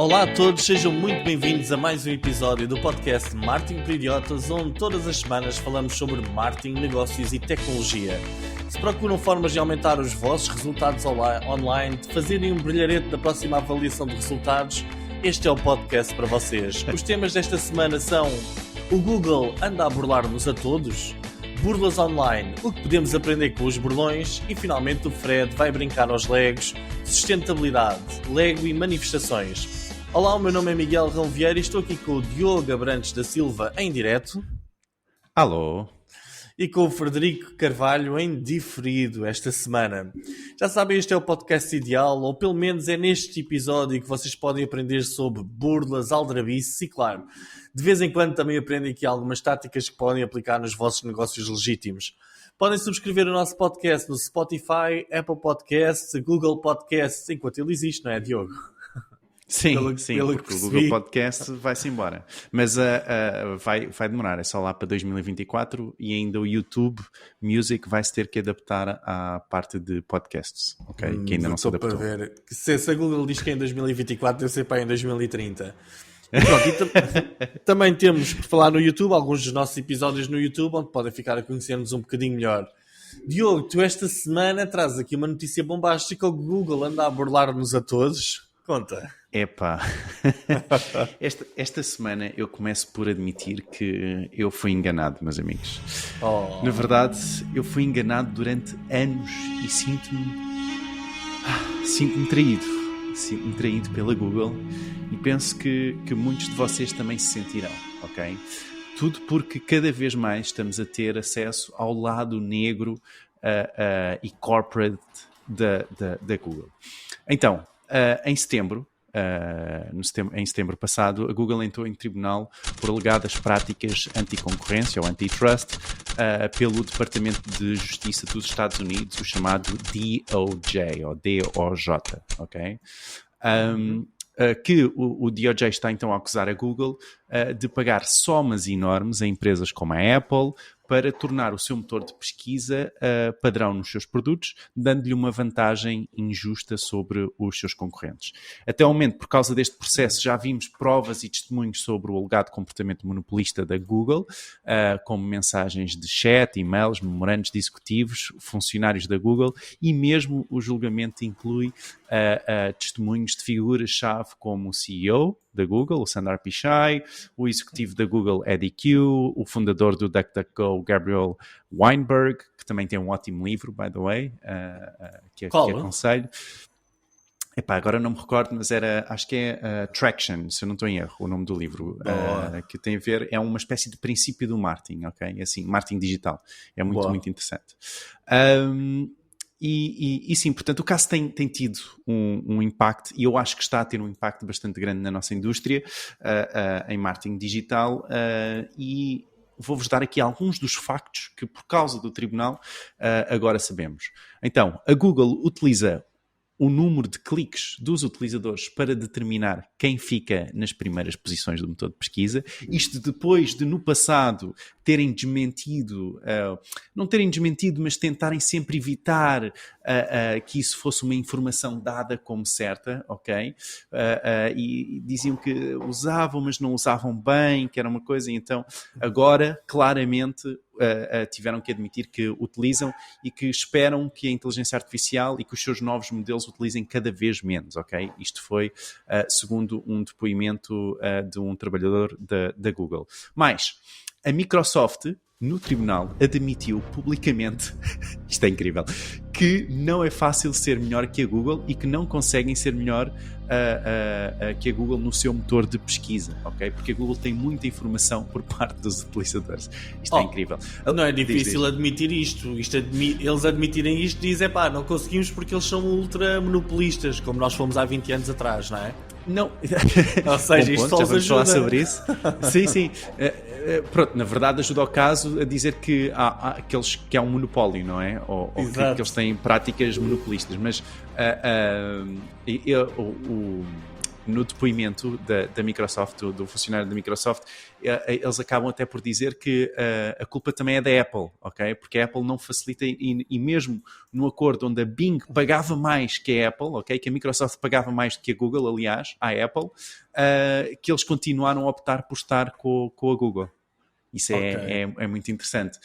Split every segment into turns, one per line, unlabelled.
Olá a todos, sejam muito bem-vindos a mais um episódio do podcast Marketing para Idiotas, onde todas as semanas falamos sobre marketing, negócios e tecnologia. Se procuram formas de aumentar os vossos resultados online, de fazerem um brilharete da próxima avaliação de resultados, este é o podcast para vocês. Os temas desta semana são: o Google anda a burlar-nos a todos? Burlas online, o que podemos aprender com os burlões? E finalmente o Fred vai brincar aos Legos, sustentabilidade, Lego e manifestações. Olá, o meu nome é Miguel Rão Vieira e estou aqui com o Diogo Abrantes da Silva em direto.
Alô.
E com o Frederico Carvalho em diferido esta semana. Já sabem, este é o podcast ideal, ou pelo menos é neste episódio que vocês podem aprender sobre burlas, aldrabices e, claro, de vez em quando também aprendem aqui algumas táticas que podem aplicar nos vossos negócios legítimos. Podem subscrever o nosso podcast no Spotify, Apple Podcasts, Google Podcasts, enquanto ele existe, não é, Diogo?
Sim, porque o Google Podcast vai-se embora. Mas vai demorar, é só lá para 2024 e ainda o YouTube Music vai-se ter que adaptar à parte de podcasts, ok? Que ainda não se adaptou.
Para ver. Se a Google diz que é em 2024, deve ser para em 2030. E pronto, também temos, por falar no YouTube, alguns dos nossos episódios no YouTube, onde podem ficar a conhecer-nos um bocadinho melhor. Diogo, tu esta semana traz aqui uma notícia bombástica: o Google anda a burlar-nos a todos. Conta.
Epá, esta semana eu começo por admitir que eu fui enganado, meus amigos. Na verdade, eu fui enganado durante anos e sinto-me traído. Sinto-me traído pela Google e penso que muitos de vocês também se sentirão, ok? Tudo porque cada vez mais estamos a ter acesso ao lado negro e corporate da Google. Então, em setembro passado, a Google entrou em tribunal por alegadas práticas anticoncorrência ou antitrust pelo Departamento de Justiça dos Estados Unidos, o chamado DOJ, ou DOJ, ok? Que o DOJ está então a acusar a Google de pagar somas enormes a empresas como a Apple para tornar o seu motor de pesquisa padrão nos seus produtos, dando-lhe uma vantagem injusta sobre os seus concorrentes. Até o momento, por causa deste processo, já vimos provas e testemunhos sobre o alegado comportamento monopolista da Google, como mensagens de chat, e-mails, memorandos discutivos, funcionários da Google, e mesmo o julgamento inclui testemunhos de figuras-chave como o CEO da Google, o Sundar Pichai, o executivo da Google, Eddy Cue, o fundador do DuckDuckGo, Gabriel Weinberg, que também tem um ótimo livro, by the way, que aconselho. Epá, agora não me recordo, mas acho que é Traction, se eu não estou em erro, o nome do livro, que tem a ver, é uma espécie de princípio do marketing, ok? Assim, marketing digital. É muito interessante. E sim, portanto, o caso tem tido um impacto, e eu acho que está a ter um impacto bastante grande na nossa indústria, em marketing digital, e vou-vos dar aqui alguns dos factos que, por causa do tribunal, agora sabemos. Então, a Google utiliza o número de cliques dos utilizadores para determinar quem fica nas primeiras posições do motor de pesquisa. Isto depois de, no passado, terem desmentido, não terem desmentido, mas tentarem sempre evitar que isso fosse uma informação dada como certa, ok? E diziam que usavam, mas não usavam bem, que era uma coisa, e então agora, claramente, tiveram que admitir que utilizam e que esperam que a inteligência artificial e que os seus novos modelos utilizem cada vez menos, ok? Isto foi segundo um depoimento de um trabalhador da Google. Mas a Microsoft, no tribunal, admitiu publicamente, isto é incrível, que não é fácil ser melhor que a Google e que não conseguem ser melhor que a Google no seu motor de pesquisa, ok? Porque a Google tem muita informação por parte dos utilizadores. Isto é incrível.
Não é difícil admitir isto. Eles admitirem isto e dizem, não conseguimos porque eles são ultra monopolistas, como nós fomos há 20 anos atrás, não é?
Não.
Ou seja, isto só os ajuda.
Falar sobre isso. Sim. Pronto, na verdade ajuda ao caso a dizer que há um monopólio, não é? Ou que eles têm práticas monopolistas, mas no depoimento da Microsoft, do funcionário da Microsoft, eles acabam até por dizer que a culpa também é da Apple, ok? Porque a Apple não facilita, e mesmo no acordo onde a Bing pagava mais que a Apple, ok? Que a Microsoft pagava mais do que a Google, aliás, à Apple, que eles continuaram a optar por estar com a Google. Isso é muito interessante.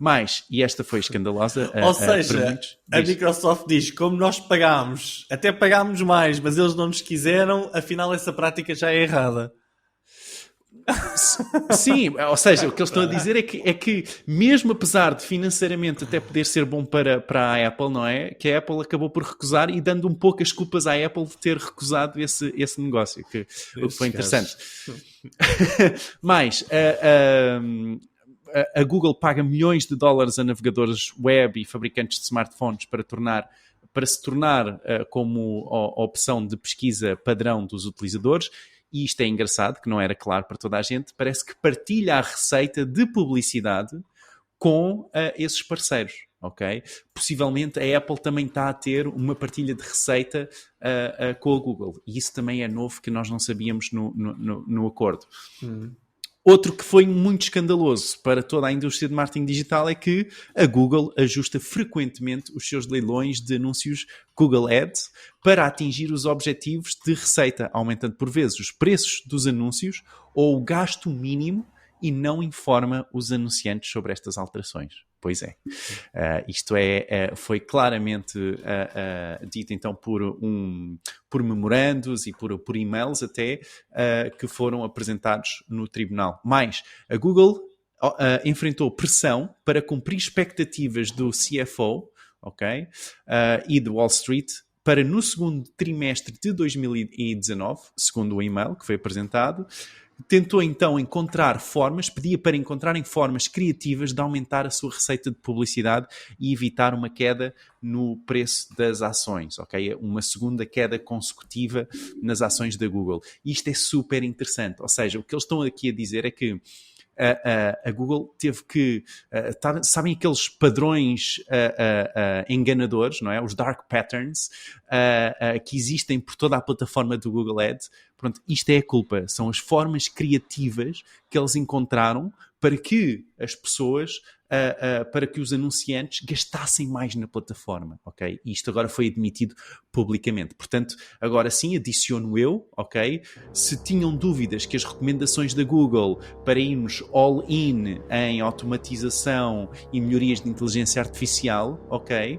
Mas, e esta foi escandalosa.
Ou seja, a Microsoft diz, como nós pagámos, até pagámos mais, mas eles não nos quiseram, afinal essa prática já é errada.
Sim, ou seja, o que eles estão a dizer é que mesmo apesar de financeiramente até poder ser bom para a Apple, não é? Que a Apple acabou por recusar e dando um pouco as culpas à Apple de ter recusado esse negócio, que foi interessante. Mas a Google paga milhões de dólares a navegadores web e fabricantes de smartphones para se tornar como a opção de pesquisa padrão dos utilizadores. E isto é engraçado, que não era claro para toda a gente, parece que partilha a receita de publicidade com esses parceiros, ok? Possivelmente a Apple também está a ter uma partilha de receita com a Google. E isso também é novo, que nós não sabíamos no acordo. Outro que foi muito escandaloso para toda a indústria de marketing digital é que a Google ajusta frequentemente os seus leilões de anúncios Google Ads para atingir os objetivos de receita, aumentando por vezes os preços dos anúncios ou o gasto mínimo, e não informa os anunciantes sobre estas alterações. Pois é. Isto foi claramente dito então por memorandos e por e-mails até que foram apresentados no tribunal. Mas a Google enfrentou pressão para cumprir expectativas do CFO, ok? E do Wall Street para no segundo trimestre de 2019, segundo o e-mail que foi apresentado, tentou então pedia para encontrarem formas criativas de aumentar a sua receita de publicidade e evitar uma queda no preço das ações, ok? Uma segunda queda consecutiva nas ações da Google. E isto é super interessante, ou seja, o que eles estão aqui a dizer é que a Google teve que... sabem aqueles padrões enganadores, não é? Os dark patterns que existem por toda a plataforma do Google Ads. Pronto, isto é a culpa. São as formas criativas que eles encontraram para que as pessoas, para que os anunciantes gastassem mais na plataforma, ok? E isto agora foi admitido publicamente. Portanto, agora sim, adiciono eu, ok? Se tinham dúvidas que as recomendações da Google para irmos all-in em automatização e melhorias de inteligência artificial, ok?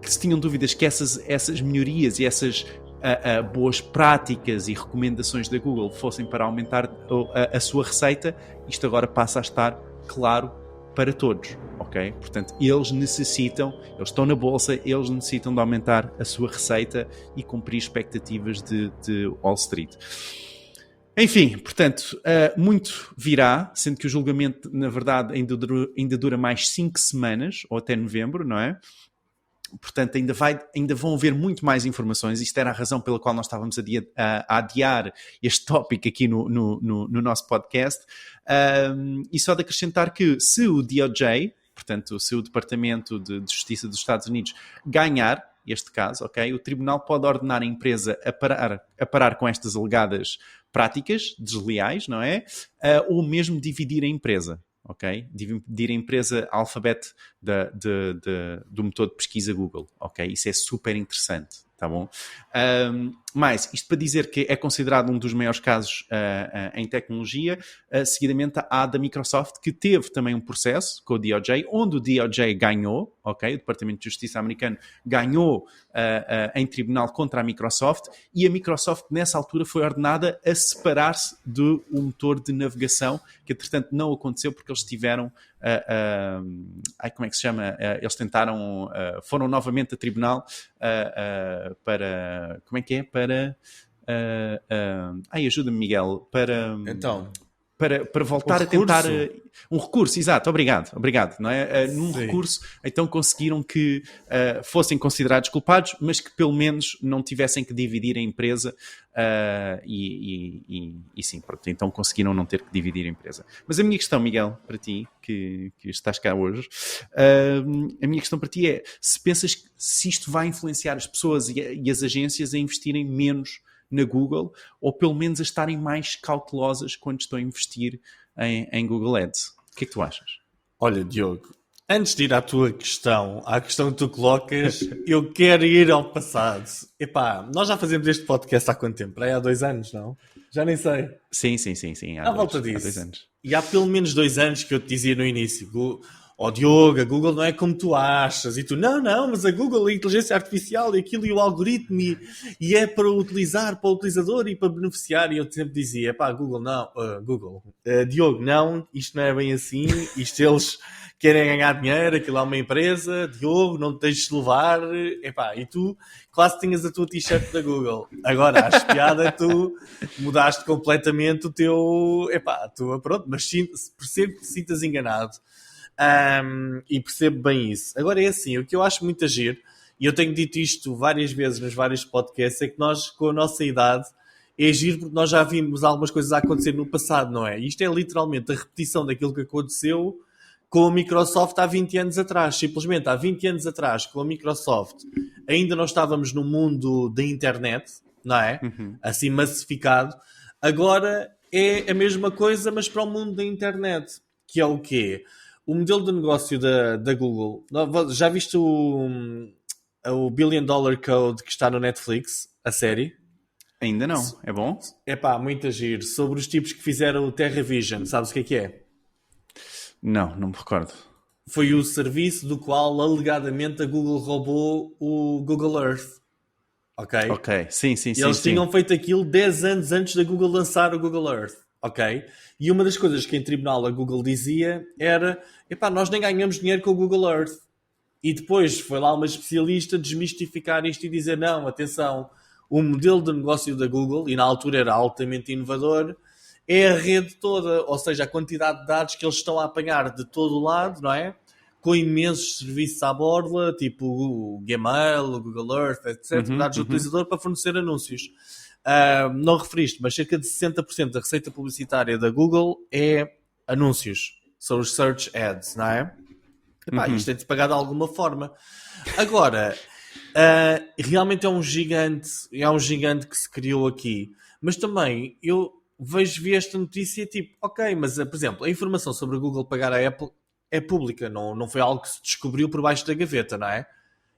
Que se tinham dúvidas que essas melhorias e essas boas práticas e recomendações da Google fossem para aumentar a sua receita, isto agora passa a estar claro para todos, ok? Portanto, eles estão na bolsa, eles necessitam de aumentar a sua receita e cumprir expectativas de Wall Street. Enfim, portanto, muito virá, sendo que o julgamento, na verdade, ainda dura mais 5 semanas, ou até novembro, não é? Portanto, ainda vão haver muito mais informações. Isto era a razão pela qual nós estávamos a adiar este tópico aqui no nosso podcast. E só de acrescentar que se o DOJ, portanto, se o Departamento de Justiça dos Estados Unidos ganhar este caso, ok, o tribunal pode ordenar a empresa a parar com estas alegadas práticas desleais, não é? Ou mesmo dividir a empresa. Ok? Dividir a empresa Alphabet do motor de pesquisa Google. Ok? Isso é super interessante. Tá bom? Mas isto para dizer que é considerado um dos maiores casos em tecnologia. Seguidamente há da Microsoft, que teve também um processo com o DOJ, onde o DOJ ganhou, ok? O Departamento de Justiça americano ganhou em tribunal contra a Microsoft, e a Microsoft nessa altura foi ordenada a separar-se do motor de navegação, que entretanto não aconteceu porque eles tiveram como é que se chama? Eles tentaram, foram novamente a tribunal para, como é que é? Para, ajuda-me, Miguel, para voltar a tentar um recurso, exato, obrigado, não é? Num recurso, então conseguiram que fossem considerados culpados, mas que pelo menos não tivessem que dividir a empresa, e sim, pronto, então conseguiram não ter que dividir a empresa. Mas a minha questão, Miguel, para ti, que estás cá hoje, a minha questão para ti é, se pensas que se isto vai influenciar as pessoas e as agências a investirem menos na Google, ou pelo menos a estarem mais cautelosas quando estão a investir em Google Ads. O que é que tu achas?
Olha, Diogo, antes de ir à tua questão, à questão que tu colocas, eu quero ir ao passado. Epá, nós já fazemos este podcast há quanto tempo? Há 2 anos, não? Já nem sei.
Sim.
À volta
Há
disso.
2 anos.
E há pelo menos 2 anos que eu te dizia no início, Diogo, a Google não é como tu achas. E tu, não, mas a Google, a inteligência artificial e aquilo e o algoritmo e é para utilizar, para o utilizador e para beneficiar. E eu sempre dizia, Google, não, Diogo, não, isto não é bem assim, isto eles querem ganhar dinheiro, aquilo é uma empresa, Diogo, não te deixes levar, e tu quase tinhas a tua t-shirt da Google. Agora, acho piada, tu mudaste completamente o teu, pronto, mas percebo que te sintas enganado. E percebo bem isso. Agora é assim, o que eu acho muito agir, e eu tenho dito isto várias vezes nos vários podcasts, é que nós, com a nossa idade, é agir porque nós já vimos algumas coisas a acontecer no passado, não é? Isto é literalmente a repetição daquilo que aconteceu com a Microsoft há 20 anos atrás. Simplesmente há 20 anos atrás, com a Microsoft, ainda não estávamos no mundo da internet, não é? Assim massificado. Agora é a mesma coisa, mas para o mundo da internet. Que é o quê? O modelo de negócio da Google. Já viste o Billion Dollar Code que está no Netflix? A série?
Ainda não. É bom?
Muito agir. Sobre os tipos que fizeram o TerraVision. Sabes o que é?
Não me recordo.
Foi o serviço do qual, alegadamente, a Google roubou o Google Earth. Ok?
Ok, sim.
E eles tinham feito aquilo 10 anos antes da Google lançar o Google Earth. Ok? E uma das coisas que em tribunal a Google dizia era, nós nem ganhamos dinheiro com o Google Earth. E depois foi lá uma especialista desmistificar isto e dizer, não, atenção, o modelo de negócio da Google, e na altura era altamente inovador, é a rede toda, ou seja, a quantidade de dados que eles estão a apanhar de todo o lado, não é? Com imensos serviços à borla, tipo o Gmail, o Google Earth, etc., dados do utilizador para fornecer anúncios. Não referiste, mas cerca de 60% da receita publicitária da Google é anúncios. São os search ads, não é? Isto é de pagar de alguma forma. Agora, realmente é um gigante que se criou aqui. Mas também, eu vi esta notícia tipo, ok, mas, por exemplo, a informação sobre a Google pagar a Apple é pública, não foi algo que se descobriu por baixo da gaveta, não é?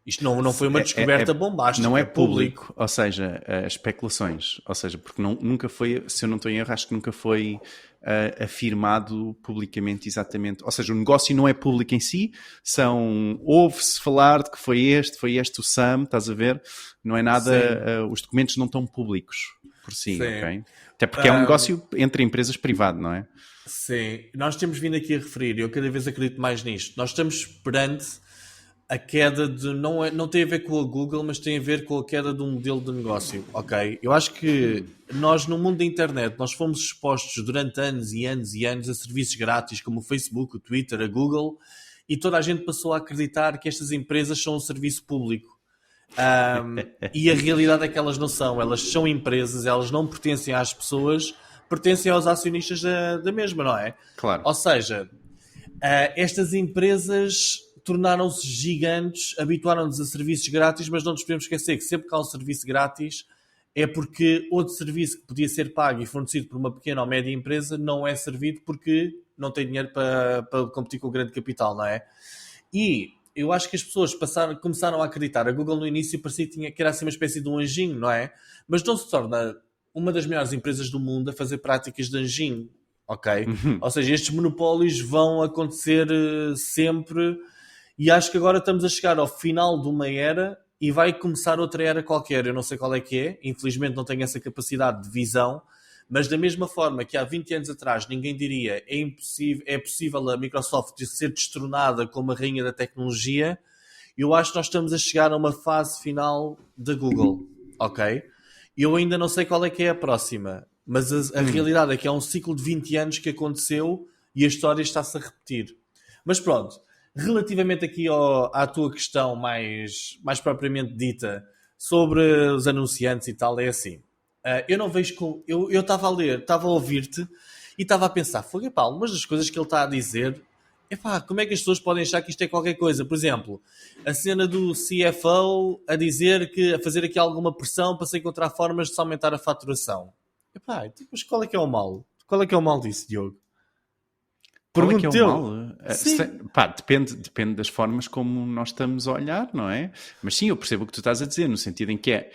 Isto não foi uma descoberta bombástica.
Não é público, ou seja, especulações. Ou seja, porque nunca foi, se eu não estou em erro, acho que nunca foi afirmado publicamente exatamente. Ou seja, o negócio não é público em si, ouve-se falar de que foi este o SAM, estás a ver? Não é nada, os documentos não estão públicos por si, ok? Até porque é um negócio entre empresas privado, não é?
Sim, nós temos vindo aqui a referir, e eu cada vez acredito mais nisto, nós estamos perante a queda de... Não tem a ver com a Google, mas tem a ver com a queda de um modelo de negócio, ok? Eu acho que nós, no mundo da internet, nós fomos expostos durante anos e anos e anos a serviços grátis, como o Facebook, o Twitter, a Google, e toda a gente passou a acreditar que estas empresas são um serviço público. E a realidade é que elas não são. Elas são empresas, elas não pertencem às pessoas, pertencem aos acionistas da mesma, não é?
Claro.
Ou seja, estas empresas tornaram-se gigantes, habituaram-nos a serviços grátis, mas não nos podemos esquecer que sempre que há um serviço grátis é porque outro serviço que podia ser pago e fornecido por uma pequena ou média empresa não é servido porque não tem dinheiro para competir com o grande capital, não é? E eu acho que as pessoas começaram a acreditar. A Google no início parecia que era assim uma espécie de um anjinho, não é? Mas não se torna uma das maiores empresas do mundo a fazer práticas de anjinho, ok? Ou seja, estes monopólios vão acontecer sempre. E acho que agora estamos a chegar ao final de uma era e vai começar outra era qualquer. Eu não sei qual é que é. Infelizmente não tenho essa capacidade de visão. Mas da mesma forma que há 20 anos atrás ninguém diria é possível a Microsoft ser destronada como a rainha da tecnologia, eu acho que nós estamos a chegar a uma fase final da Google. Ok? Eu ainda não sei qual é que é a próxima. Mas a realidade é que é um ciclo de 20 anos que aconteceu e a história está-se a repetir. Mas pronto. Relativamente aqui à tua questão mais propriamente dita sobre os anunciantes e tal, é assim. Eu não vejo como... Eu estava a ler, estava a ouvir-te e estava a pensar, algumas das coisas que ele está a dizer epá, como é que as pessoas podem achar que isto é qualquer coisa? Por exemplo, a cena do CFO a dizer que a fazer aqui alguma pressão para se encontrar formas de se aumentar a faturação. Epá, então, mas qual é que é o mal? Qual é que é o mal disso, Diogo?
Qual é que é o
Pergunto-te
mal? Pá, depende das formas como nós estamos a olhar, não é? Mas sim, eu percebo o que tu estás a dizer, no sentido em que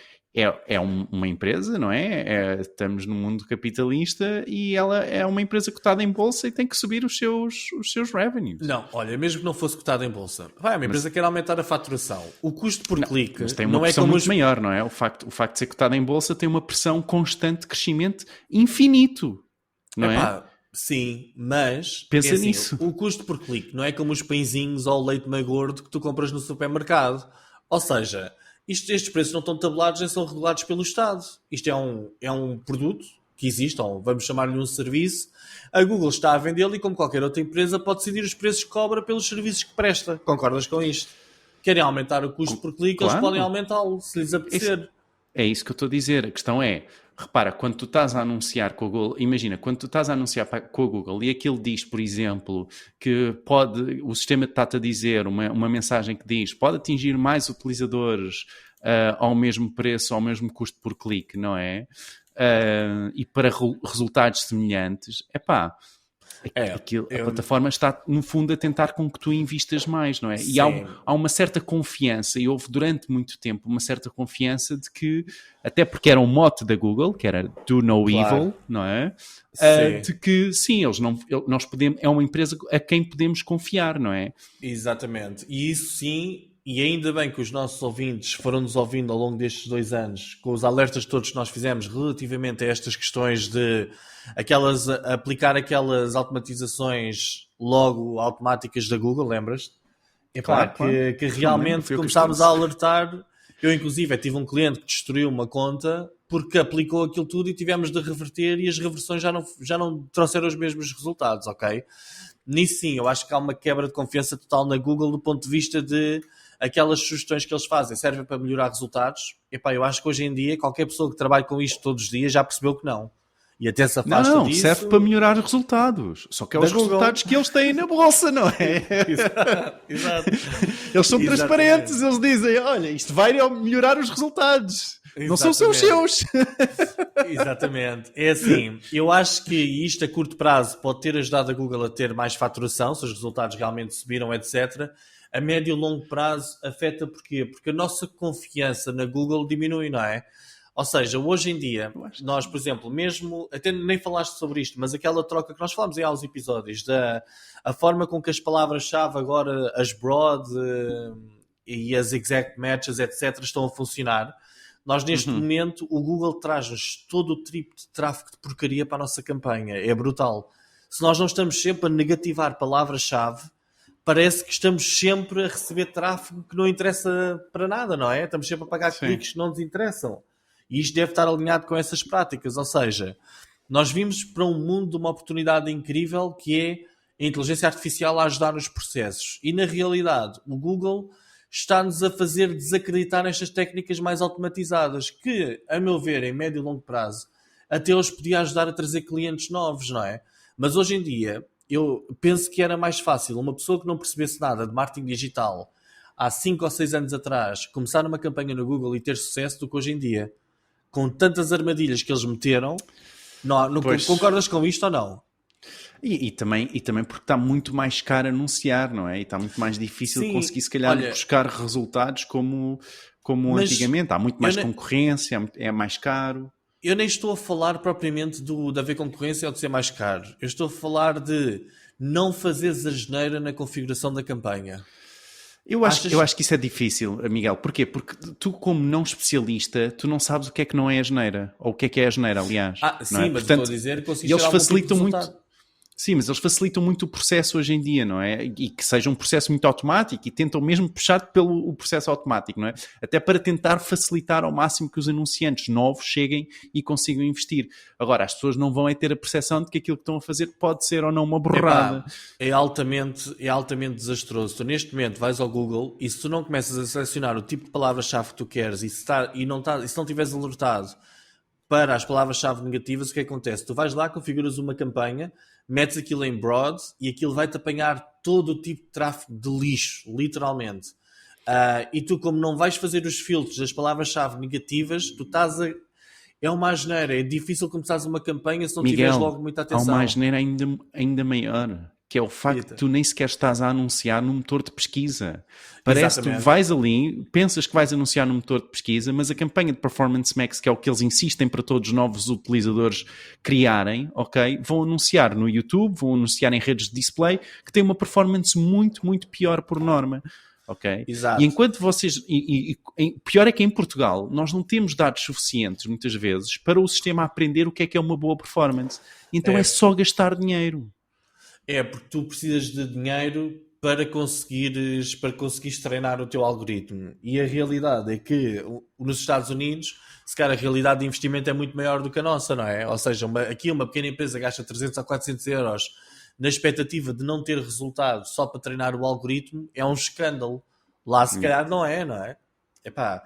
uma empresa, não é? Estamos num mundo capitalista e ela é uma empresa cotada em bolsa e tem que subir os seus revenues.
Não, olha, mesmo que não fosse cotada em bolsa, vai, uma empresa quer aumentar a faturação. O custo por clique
mas tem uma
não é
pressão
como
muito maior, não é? O facto de ser cotada em bolsa tem uma pressão constante de crescimento infinito, não é?
Sim, mas
pensa
assim,
nisso.
O custo por clique não é como os pãezinhos ou o leite meio gordo que tu compras no supermercado. Ou seja, estes preços não estão tabulados nem são regulados pelo Estado. Isto é um produto que existe, ou vamos chamar-lhe um serviço. A Google está a vendê-lo e, como qualquer outra empresa, pode decidir os preços que cobra pelos serviços que presta. Concordas com isto? Querem aumentar o custo por clique,
claro.
Eles podem aumentá-lo, se lhes apetecer.
É isso que eu estou a dizer. A questão é, repara, quando tu estás a anunciar com a Google, imagina, quando tu estás a anunciar com a Google e aquilo diz, por exemplo, que o sistema está-te a dizer uma mensagem que diz pode atingir mais utilizadores ao mesmo preço, ao mesmo custo por clique, não é? E para resultados semelhantes, epá, a plataforma está, no fundo, a tentar com que tu invistas mais, não é?
Sim.
E há uma certa confiança, e houve durante muito tempo uma certa confiança de que, até porque era um mote da Google, que era do no evil, não é? De que, sim, nós podemos, é uma empresa a quem podemos confiar, não é?
Exatamente. E isso sim, e ainda bem que os nossos ouvintes foram-nos ouvindo ao longo destes 2 anos, com os alertas todos que nós fizemos relativamente a estas questões de aplicar aquelas automatizações logo automáticas da Google, lembras-te?
Claro.
Que realmente começámos a alertar. Eu, inclusive, tive um cliente que destruiu uma conta porque aplicou aquilo tudo e tivemos de reverter e as reversões já não trouxeram os mesmos resultados, ok? Nisso sim, eu acho que há uma quebra de confiança total na Google do ponto de vista de aquelas sugestões que eles fazem servem para melhorar resultados. Epá, eu acho que hoje em dia qualquer pessoa que trabalhe com isto todos os dias já percebeu que não. E até se afasta disso.
Serve para melhorar os resultados. Só que é os resultados que eles têm na bolsa, não é?
Exato.
Eles são transparentes, eles dizem, olha, isto vai melhorar os resultados. Exatamente. Não são só os seus.
Exatamente. É assim, eu acho que isto a curto prazo pode ter ajudado a Google a ter mais faturação, se os resultados realmente subiram, etc. A médio e longo prazo afeta porquê? Porque a nossa confiança na Google diminui, não é? Ou seja, hoje em dia, nós, por exemplo, mesmo, até nem falaste sobre isto, mas aquela troca que nós falamos em alguns episódios, a forma com que as palavras-chave agora, as broad e as exact matches, etc., estão a funcionar, nós neste momento, o Google traz-nos todo o tipo de tráfego de porcaria para a nossa campanha. É brutal. Se nós não estamos sempre a negativar palavras-chave, parece que estamos sempre a receber tráfego que não interessa para nada, não é? Estamos sempre a pagar cliques que não nos interessam. E isto deve estar alinhado com essas práticas. Ou seja, nós vimos para um mundo de uma oportunidade incrível que é a inteligência artificial a ajudar nos processos. E na realidade, o Google está-nos a fazer desacreditar estas técnicas mais automatizadas que, a meu ver, em médio e longo prazo, até os podia ajudar a trazer clientes novos, não é? Mas hoje em dia, eu penso que era mais fácil uma pessoa que não percebesse nada de marketing digital há 5 ou 6 anos atrás começar uma campanha no Google e ter sucesso do que hoje em dia. Com tantas armadilhas que eles meteram, não concordas com isto ou não?
E também porque está muito mais caro anunciar, não é? E está muito mais difícil conseguir, se calhar, buscar resultados como antigamente. Há muito mais concorrência, é mais caro.
Eu nem estou a falar propriamente de haver concorrência ou de ser mais caro. Eu estou a falar de não fazeres a asneira na configuração da campanha.
Eu acho que isso é difícil, Miguel. Porquê? Porque tu, como não especialista, tu não sabes o que é que não é asneira. Ou o que é asneira, aliás.
Sim,
não é?
mas
Portanto,
estou a dizer que consegues
eles facilitam
muito.
Sim, mas eles facilitam muito o processo hoje em dia, não é? E que seja um processo muito automático e tentam mesmo puxar pelo processo automático, não é? Até para tentar facilitar ao máximo que os anunciantes novos cheguem e consigam investir. Agora, as pessoas não vão ter a percepção de que aquilo que estão a fazer pode ser ou não uma borrada.
É altamente desastroso. Tu neste momento vais ao Google e se tu não começas a selecionar o tipo de palavra-chave que tu queres e se não tiveres alertado para as palavras-chave negativas, o que acontece? Tu vais lá, configuras uma campanha, metes aquilo em broad e aquilo vai-te apanhar todo o tipo de tráfego de lixo, literalmente. E tu, como não vais fazer os filtros das palavras-chave negativas, tu estás a... É uma asneira, é difícil começares uma campanha se não tiveres logo muita
há
atenção.
uma asneira ainda maior, que é o facto de tu nem sequer estás a anunciar no motor de pesquisa. Parece que tu vais ali, pensas que vais anunciar no motor de pesquisa, mas a campanha de Performance Max, que é o que eles insistem para todos os novos utilizadores criarem, ok? Vão anunciar no YouTube, vão anunciar em redes de display, que tem uma performance muito, muito pior por norma. Okay?
Exato.
E enquanto vocês... pior é que em Portugal nós não temos dados suficientes, muitas vezes, para o sistema aprender o que é uma boa performance. Então é só gastar dinheiro.
Porque tu precisas de dinheiro para conseguires treinar o teu algoritmo. E a realidade é que nos Estados Unidos, se calhar a realidade de investimento é muito maior do que a nossa, não é? Ou seja, aqui uma pequena empresa gasta 300 a 400 euros na expectativa de não ter resultado só para treinar o algoritmo, é um escândalo. Lá se calhar não é? Epá,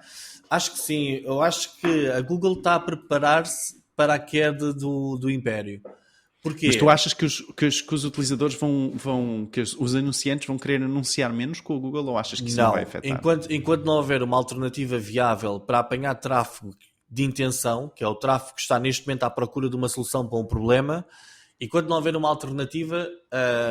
acho que sim. Eu acho que a Google está a preparar-se para a queda do império. Porquê?
Mas tu achas que os utilizadores os anunciantes vão querer anunciar menos com o Google ou achas que isso não vai afetar?
Enquanto não houver uma alternativa viável para apanhar tráfego de intenção, que é o tráfego que está neste momento à procura de uma solução para um problema, enquanto não houver uma alternativa,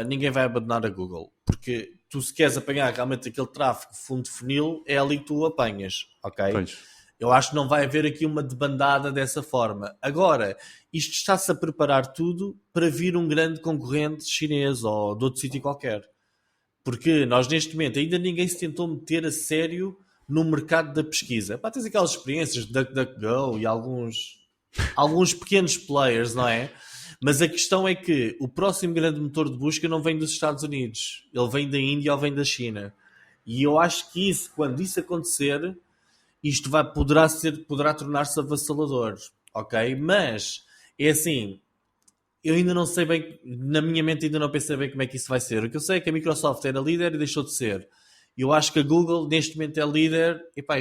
ninguém vai abandonar a Google. Porque tu, se queres apanhar realmente aquele tráfego fundo de funil, é ali que tu o apanhas, ok?
Pois.
Eu acho que não vai haver aqui uma debandada dessa forma. Agora, isto está-se a preparar tudo para vir um grande concorrente chinês ou de outro sítio qualquer. Porque nós, neste momento, ainda ninguém se tentou meter a sério no mercado da pesquisa. Pá, tens aquelas experiências de DuckDuckGo e alguns pequenos players, não é? Mas a questão é que o próximo grande motor de busca não vem dos Estados Unidos. Ele vem da Índia ou vem da China. E eu acho que quando isso acontecer, isto poderá tornar-se avassalador. Ok? Mas, é assim, eu ainda não sei bem, na minha mente ainda não pensei bem como é que isso vai ser. O que eu sei é que a Microsoft era líder e deixou de ser. Eu acho que a Google neste momento é líder. E pá,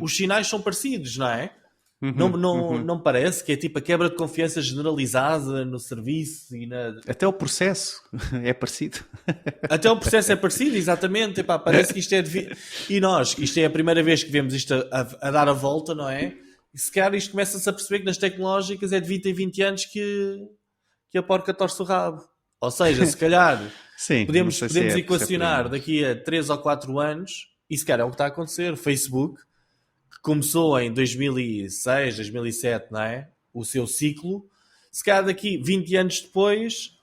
os sinais são parecidos, não é? Não parece que é tipo a quebra de confiança generalizada no serviço e
Até o processo é parecido.
Até o processo é parecido, exatamente. Epá, parece que isto é E nós, isto é a primeira vez que vemos isto a dar a volta, não é? E se calhar isto começa-se a perceber que nas tecnológicas é de 20 em 20 anos que a porca torce o rabo. Ou seja, se calhar
Sim,
podemos equacionar daqui a 3 ou 4 anos, e se calhar é o que está a acontecer. O Facebook, que começou em 2006, 2007, não é? O seu ciclo, se calhar daqui 20 anos depois,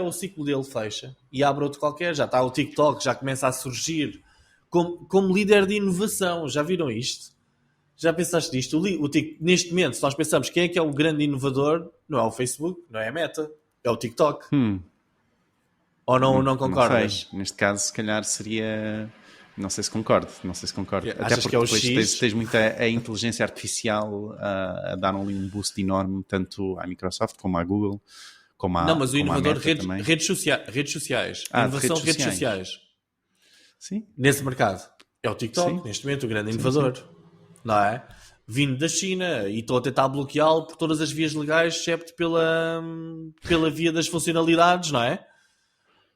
o ciclo dele fecha e abre outro qualquer. Já está o TikTok, já começa a surgir como líder de inovação. Já viram isto? Já pensaste nisto? Neste momento, se nós pensamos quem é que é o grande inovador, não é o Facebook, não é a Meta, é o TikTok. Ou não concordas?
Não sei. Neste caso, se calhar seria... Não sei se concordo. Até porque
que é o
depois tens muita a inteligência artificial a dar ali um boost enorme, tanto à Microsoft como à Google, como à...
Não, mas o inovador redes
redes
sociais. Inovação de redes sociais.
Sim.
Nesse mercado. É o TikTok, sim. Neste momento, o grande inovador. Sim. Não é? Vindo da China e estou a tentar bloqueá-lo por todas as vias legais, excepto pela via das funcionalidades, não é?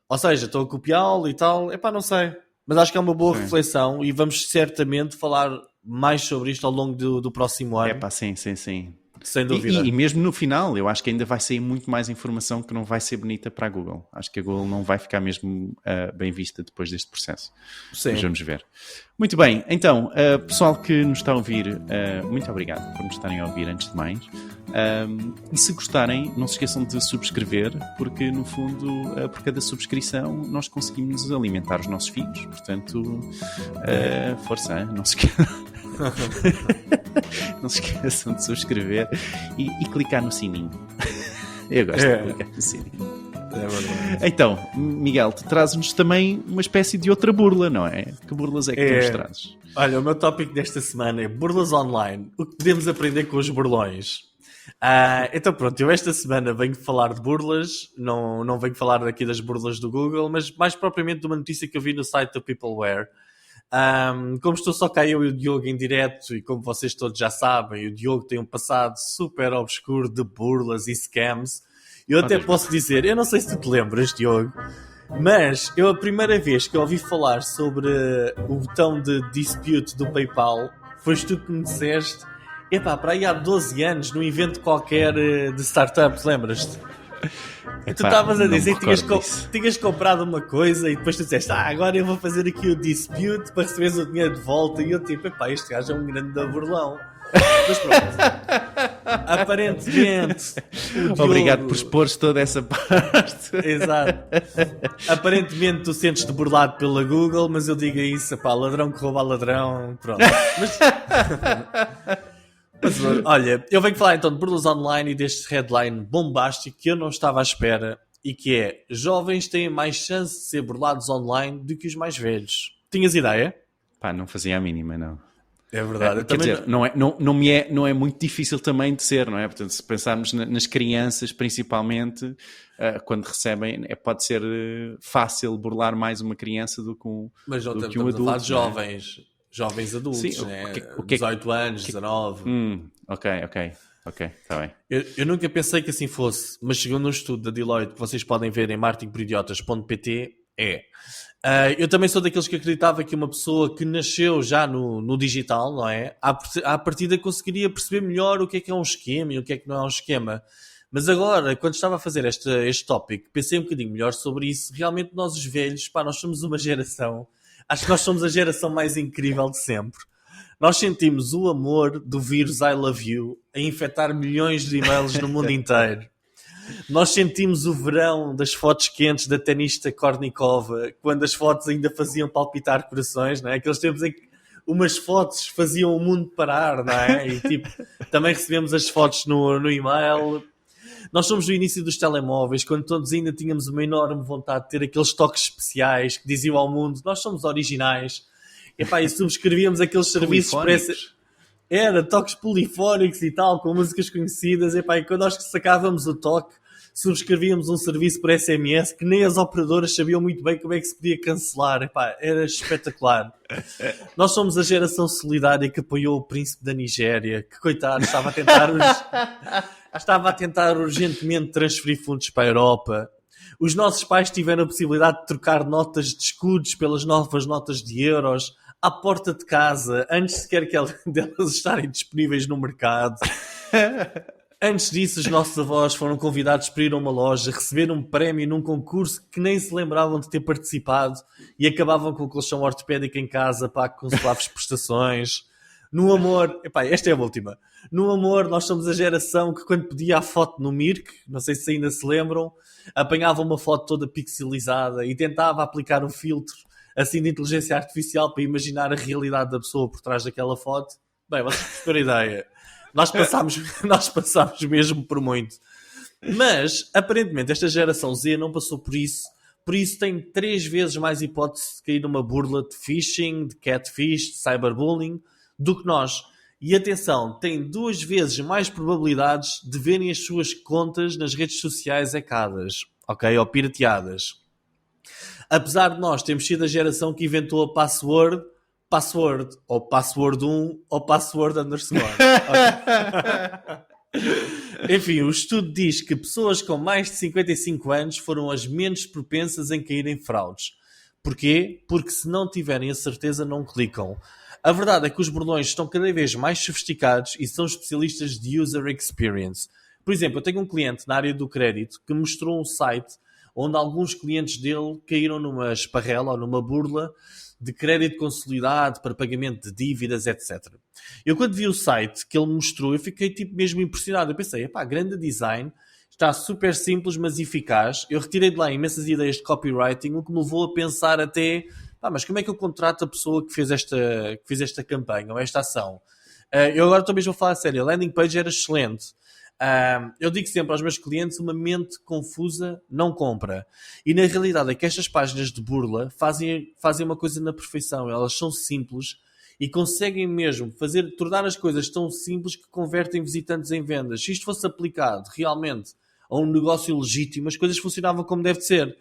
Ou seja, estou a copiá-lo e tal. Não sei. Mas acho que é uma boa reflexão e vamos certamente falar mais sobre isto ao longo do próximo ano.
Sim.
Sem dúvida.
E mesmo no final, eu acho que ainda vai sair muito mais informação que não vai ser bonita para a Google. Acho que a Google não vai ficar mesmo bem vista depois deste processo.
Sim.
Mas vamos ver. Muito bem, então, pessoal que nos está a ouvir, muito obrigado por nos estarem a ouvir antes de mais. E se gostarem, não se esqueçam de subscrever, porque no fundo, por cada subscrição, nós conseguimos alimentar os nossos filhos. Portanto, força, não se esqueçam. Não se esqueçam de subscrever e clicar no sininho. Eu gosto de clicar no sininho.
É verdade.
Então, Miguel, tu trazes-nos também uma espécie de outra burla, não é? Que burlas é que tu nos trazes?
Olha, o meu tópico desta semana é burlas online. O que podemos aprender com os burlões? Então pronto, eu esta semana venho falar de burlas, não venho falar aqui das burlas do Google, mas mais propriamente de uma notícia que eu vi no site da Peopleware. Como estou só cá eu e o Diogo em direto, e como vocês todos já sabem, o Diogo tem um passado super obscuro de burlas e scams, Eu até posso dizer, eu não sei se tu te lembras, Diogo, mas eu a primeira vez que eu ouvi falar sobre o botão de dispute do PayPal, foste tu que me disseste, para aí há 12 anos, num evento qualquer de startups, lembras-te? E tu estavas a dizer que tinhas comprado uma coisa e depois tu disseste, agora eu vou fazer aqui o dispute para receberes o dinheiro de volta. E eu tipo, este gajo é um grande burlão. Mas pronto, aparentemente Diogo...
Obrigado por expores toda essa parte.
Exato. Aparentemente tu sentes-te burlado pela Google, mas eu digo isso, ladrão que rouba ladrão. Pronto. Mas, olha, eu venho falar então de burlas online e deste headline bombástico que eu não estava à espera, e que é: jovens têm mais chance de ser burlados online do que os mais velhos. Tinhas ideia?
Não fazia a mínima, não.
É verdade.
Quer dizer, não é muito difícil também de ser, não é? Portanto, se pensarmos nas crianças, principalmente, quando recebem, pode ser fácil burlar mais uma criança do que um adulto.
Mas não estamos a falar de jovens adultos, sim, né? 18 anos, 19.
Ok, está bem.
Eu nunca pensei que assim fosse, mas segundo um estudo da Deloitte que vocês podem ver em marketingporidiotas.pt, eu também sou daqueles que acreditava que uma pessoa que nasceu já no digital, não é? À partida conseguiria perceber melhor o que é um esquema e o que é que não é um esquema. Mas agora, quando estava a fazer este tópico, pensei um bocadinho melhor sobre isso. Realmente nós os velhos, nós somos uma geração, acho que nós somos a geração mais incrível de sempre. Nós sentimos o amor do vírus I Love You a infectar milhões de e-mails no mundo inteiro. Nós sentimos o verão das fotos quentes da tenista Kornikova, quando as fotos ainda faziam palpitar corações, não é? Aqueles tempos em que umas fotos faziam o mundo parar, não é? E também recebemos as fotos no e-mail. Nós somos do início dos telemóveis, quando todos ainda tínhamos uma enorme vontade de ter aqueles toques especiais que diziam ao mundo: nós somos originais. E subscrevíamos aqueles serviços Era toques polifónicos e tal, com músicas conhecidas. E quando nós sacávamos o toque, subscrevíamos um serviço por SMS que nem as operadoras sabiam muito bem como é que se podia cancelar. Era espetacular. Nós somos a geração solidária que apoiou o príncipe da Nigéria, que, coitado, estava a tentar urgentemente transferir fundos para a Europa. Os nossos pais tiveram a possibilidade de trocar notas de escudos pelas novas notas de euros à porta de casa, antes sequer delas estarem disponíveis no mercado. Antes disso, os nossos avós foram convidados para ir a uma loja, receber um prémio num concurso que nem se lembravam de ter participado e acabavam com o colchão ortopédico em casa, com suaves prestações. No amor, esta é a última. No amor, nós somos a geração que, quando pedia a foto no Mirk, não sei se ainda se lembram, apanhava uma foto toda pixelizada e tentava aplicar um filtro assim de inteligência artificial para imaginar a realidade da pessoa por trás daquela foto. Bem, vocês perceberam a ideia. Nós passámos mesmo por muito. Mas, aparentemente, esta geração Z não passou por isso tem 3 vezes mais hipótese de cair numa burla de phishing, de catfish, de cyberbullying, do que nós. E atenção, tem 2 vezes mais probabilidades de verem as suas contas nas redes sociais hackadas, ok? Ou pirateadas. Apesar de nós termos sido a geração que inventou a password, ou password 1, ou password underscore. Enfim, o estudo diz que pessoas com mais de 55 anos foram as menos propensas em cair em fraudes. Porquê? Porque se não tiverem a certeza, não clicam. A verdade é que os burlões estão cada vez mais sofisticados e são especialistas de user experience. Por exemplo, eu tenho um cliente na área do crédito que mostrou um site onde alguns clientes dele caíram numa esparrela ou numa burla de crédito consolidado para pagamento de dívidas, etc. Eu, quando vi o site que ele mostrou, eu fiquei mesmo impressionado. Eu pensei, grande design, está super simples, mas eficaz. Eu retirei de lá imensas ideias de copywriting, o que me levou a pensar até, mas como é que eu contrato a pessoa que fez esta campanha ou esta ação? Eu agora estou mesmo a falar a sério. A landing page era excelente. Eu digo sempre aos meus clientes: uma mente confusa não compra. E na realidade é que estas páginas de burla fazem uma coisa na perfeição. Elas são simples e conseguem mesmo tornar as coisas tão simples que convertem visitantes em vendas. Se isto fosse aplicado realmente a um negócio legítimo, as coisas funcionavam como deve de ser.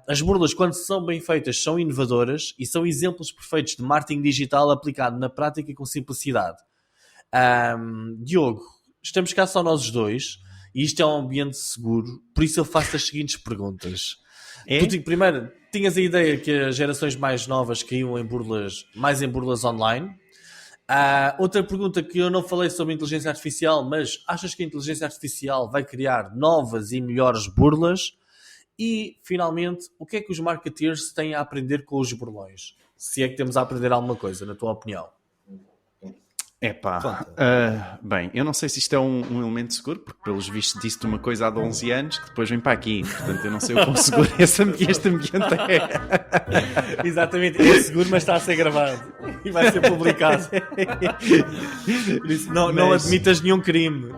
As burlas, quando são bem feitas, são inovadoras e são exemplos perfeitos de marketing digital aplicado na prática e com simplicidade. Diogo, estamos cá só nós os dois E isto é um ambiente seguro, por isso eu faço as seguintes perguntas.
É?
Tu, primeiro, tinhas a ideia que as gerações mais novas caíam mais em burlas online. Outra pergunta que eu não falei sobre inteligência artificial, mas achas que a inteligência artificial vai criar novas e melhores burlas? E, finalmente, o que é que os marketeers têm a aprender com os burlões? Se é que temos a aprender alguma coisa, na tua opinião.
Bem, eu não sei se isto é um elemento seguro, porque pelos vistos disse-te uma coisa há 11 anos que depois vem para aqui, portanto eu não sei o quão seguro este ambiente é.
Exatamente, é seguro, mas está a ser gravado e vai ser publicado. Por isso, não admitas nenhum crime.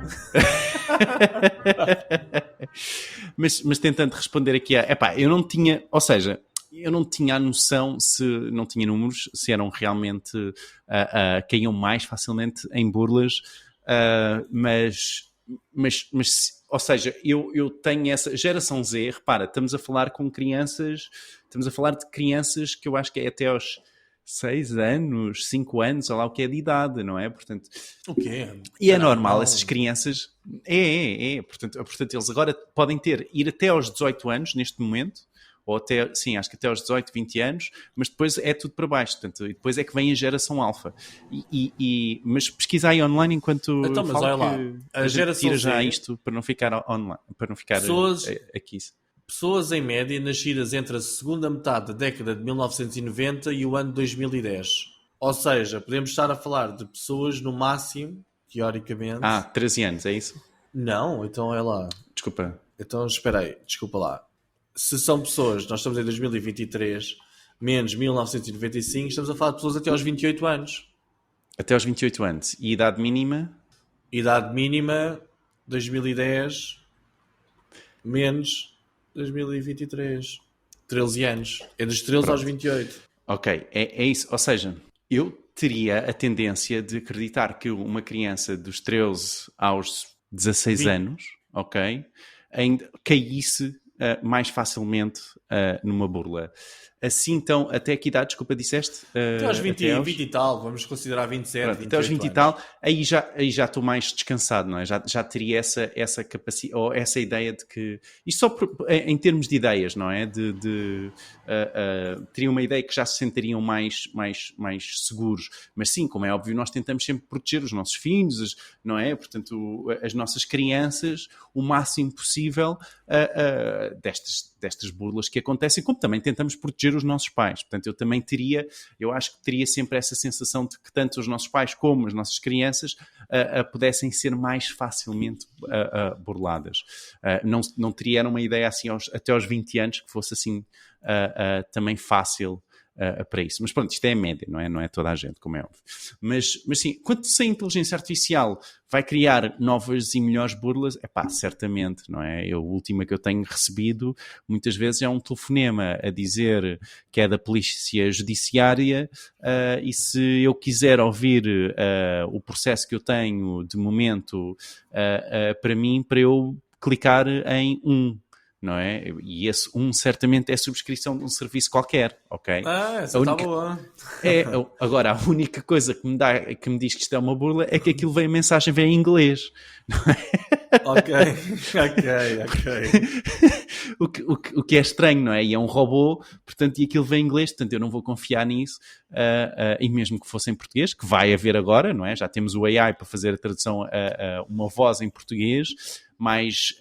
mas tentando responder aqui eu não tinha, ou seja, eu não tinha a noção, não tinha números, se eram realmente, caíam mais facilmente em burlas, ou seja, eu tenho essa geração Z, repara, estamos a falar de crianças que eu acho que é até aos 6 anos, 5 anos, ou lá o que é de idade, não é? Portanto,
o quê?
E é normal, essas crianças, portanto eles agora podem ir até aos 18 anos, neste momento, ou até, sim, acho que até aos 18, 20 anos, mas depois é tudo para baixo, portanto, e depois é que vem a geração alfa. Mas pesquisa aí online enquanto
então, mas olha lá,
a geração tira já isto para não ficar online, para não ficar aqui.
Pessoas em média nascidas entre a segunda metade da década de 1990 e o ano 2010. Ou seja, podemos estar a falar de pessoas no máximo, teoricamente...
13 anos, é isso?
Não, então é lá.
Desculpa.
Então, espera aí, desculpa lá. Se são pessoas, nós estamos em 2023, menos 1995, estamos a falar de pessoas até aos 28 anos.
Até aos 28 anos. E idade mínima?
Idade mínima, 2010, menos 2023. 13 anos. É dos 13 aos 28.
Ok, é isso. Ou seja, eu teria a tendência de acreditar que uma criança dos 13 aos 16 anos, ok, ainda caísse mais facilmente numa burla. Assim, então, até que idade, desculpa, disseste?
Até aos 20 e tal, vamos considerar 27,
pronto, até aos 20 anos. E tal, aí já estou mais descansado, não é? Já teria essa capacidade, ou essa ideia de que... Isto só em termos de ideias, não é? Teria uma ideia que já se sentiriam mais seguros. Mas sim, como é óbvio, nós tentamos sempre proteger os nossos filhos, não é? Portanto, as nossas crianças, o máximo possível destas burlas que acontecem, como também tentamos proteger os nossos pais. Portanto, eu acho que teria sempre essa sensação de que tanto os nossos pais como as nossas crianças pudessem ser mais facilmente burladas. Não teria uma ideia assim até aos 20 anos que fosse assim também fácil para isso. Mas pronto, isto é a média, não é toda a gente, como é óbvio. Mas sim, quanto se a inteligência artificial vai criar novas e melhores burlas, certamente, não é? A última que eu tenho recebido muitas vezes é um telefonema a dizer que é da polícia judiciária e se eu quiser ouvir o processo que eu tenho de momento para eu clicar em não é? E esse certamente é subscrição de um serviço qualquer, ok?
Essa está boa.
Agora, a única coisa que me diz que isto é uma burla é que aquilo a mensagem vem em inglês, não é?
Ok.
O que é estranho, não é? E é um robô, portanto, e aquilo vem em inglês, portanto eu não vou confiar nisso, e mesmo que fosse em português, que vai haver agora, não é? Já temos o AI para fazer a tradução a uma voz em português, mais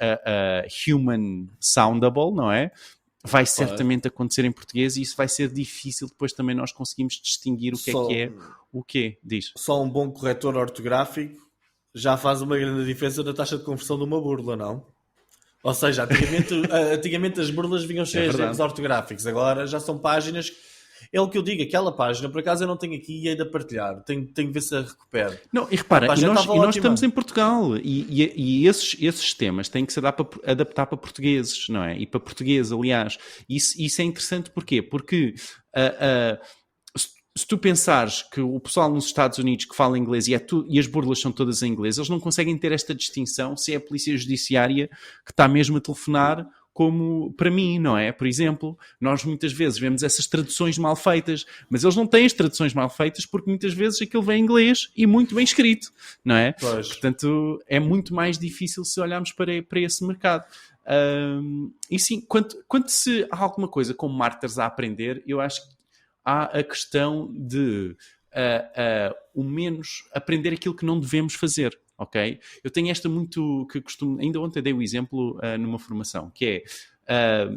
human soundable, não é? Vai certamente acontecer em português e isso vai ser difícil depois também nós conseguimos distinguir o que é o quê, diz.
Só um bom corretor ortográfico já faz uma grande diferença na taxa de conversão de uma burla, não? Ou seja, antigamente as burlas vinham cheias de erros ortográficos, agora já são páginas... É o que eu digo, aquela página, por acaso eu não tenho aqui e hei de partilhar, tenho que ver se a recupero.
Não, e repara, nós estamos em Portugal e esses temas têm que se adaptar para portugueses, não é? E para português, aliás. Isso é interessante porquê? Porque se tu pensares que o pessoal nos Estados Unidos que fala inglês e as burlas são todas em inglês, eles não conseguem ter esta distinção se é a polícia judiciária que está mesmo a telefonar como para mim, não é? Por exemplo, nós muitas vezes vemos essas traduções mal feitas, mas eles não têm as traduções mal feitas porque muitas vezes aquilo vem em inglês e muito bem escrito, não é?
Pois.
Portanto, é muito mais difícil se olharmos para esse mercado. E sim, quando se há alguma coisa como marketers a aprender, eu acho que há a questão de o menos aprender aquilo que não devemos fazer. Ok? Eu tenho esta muito que costumo... Ainda ontem dei o exemplo numa formação, que é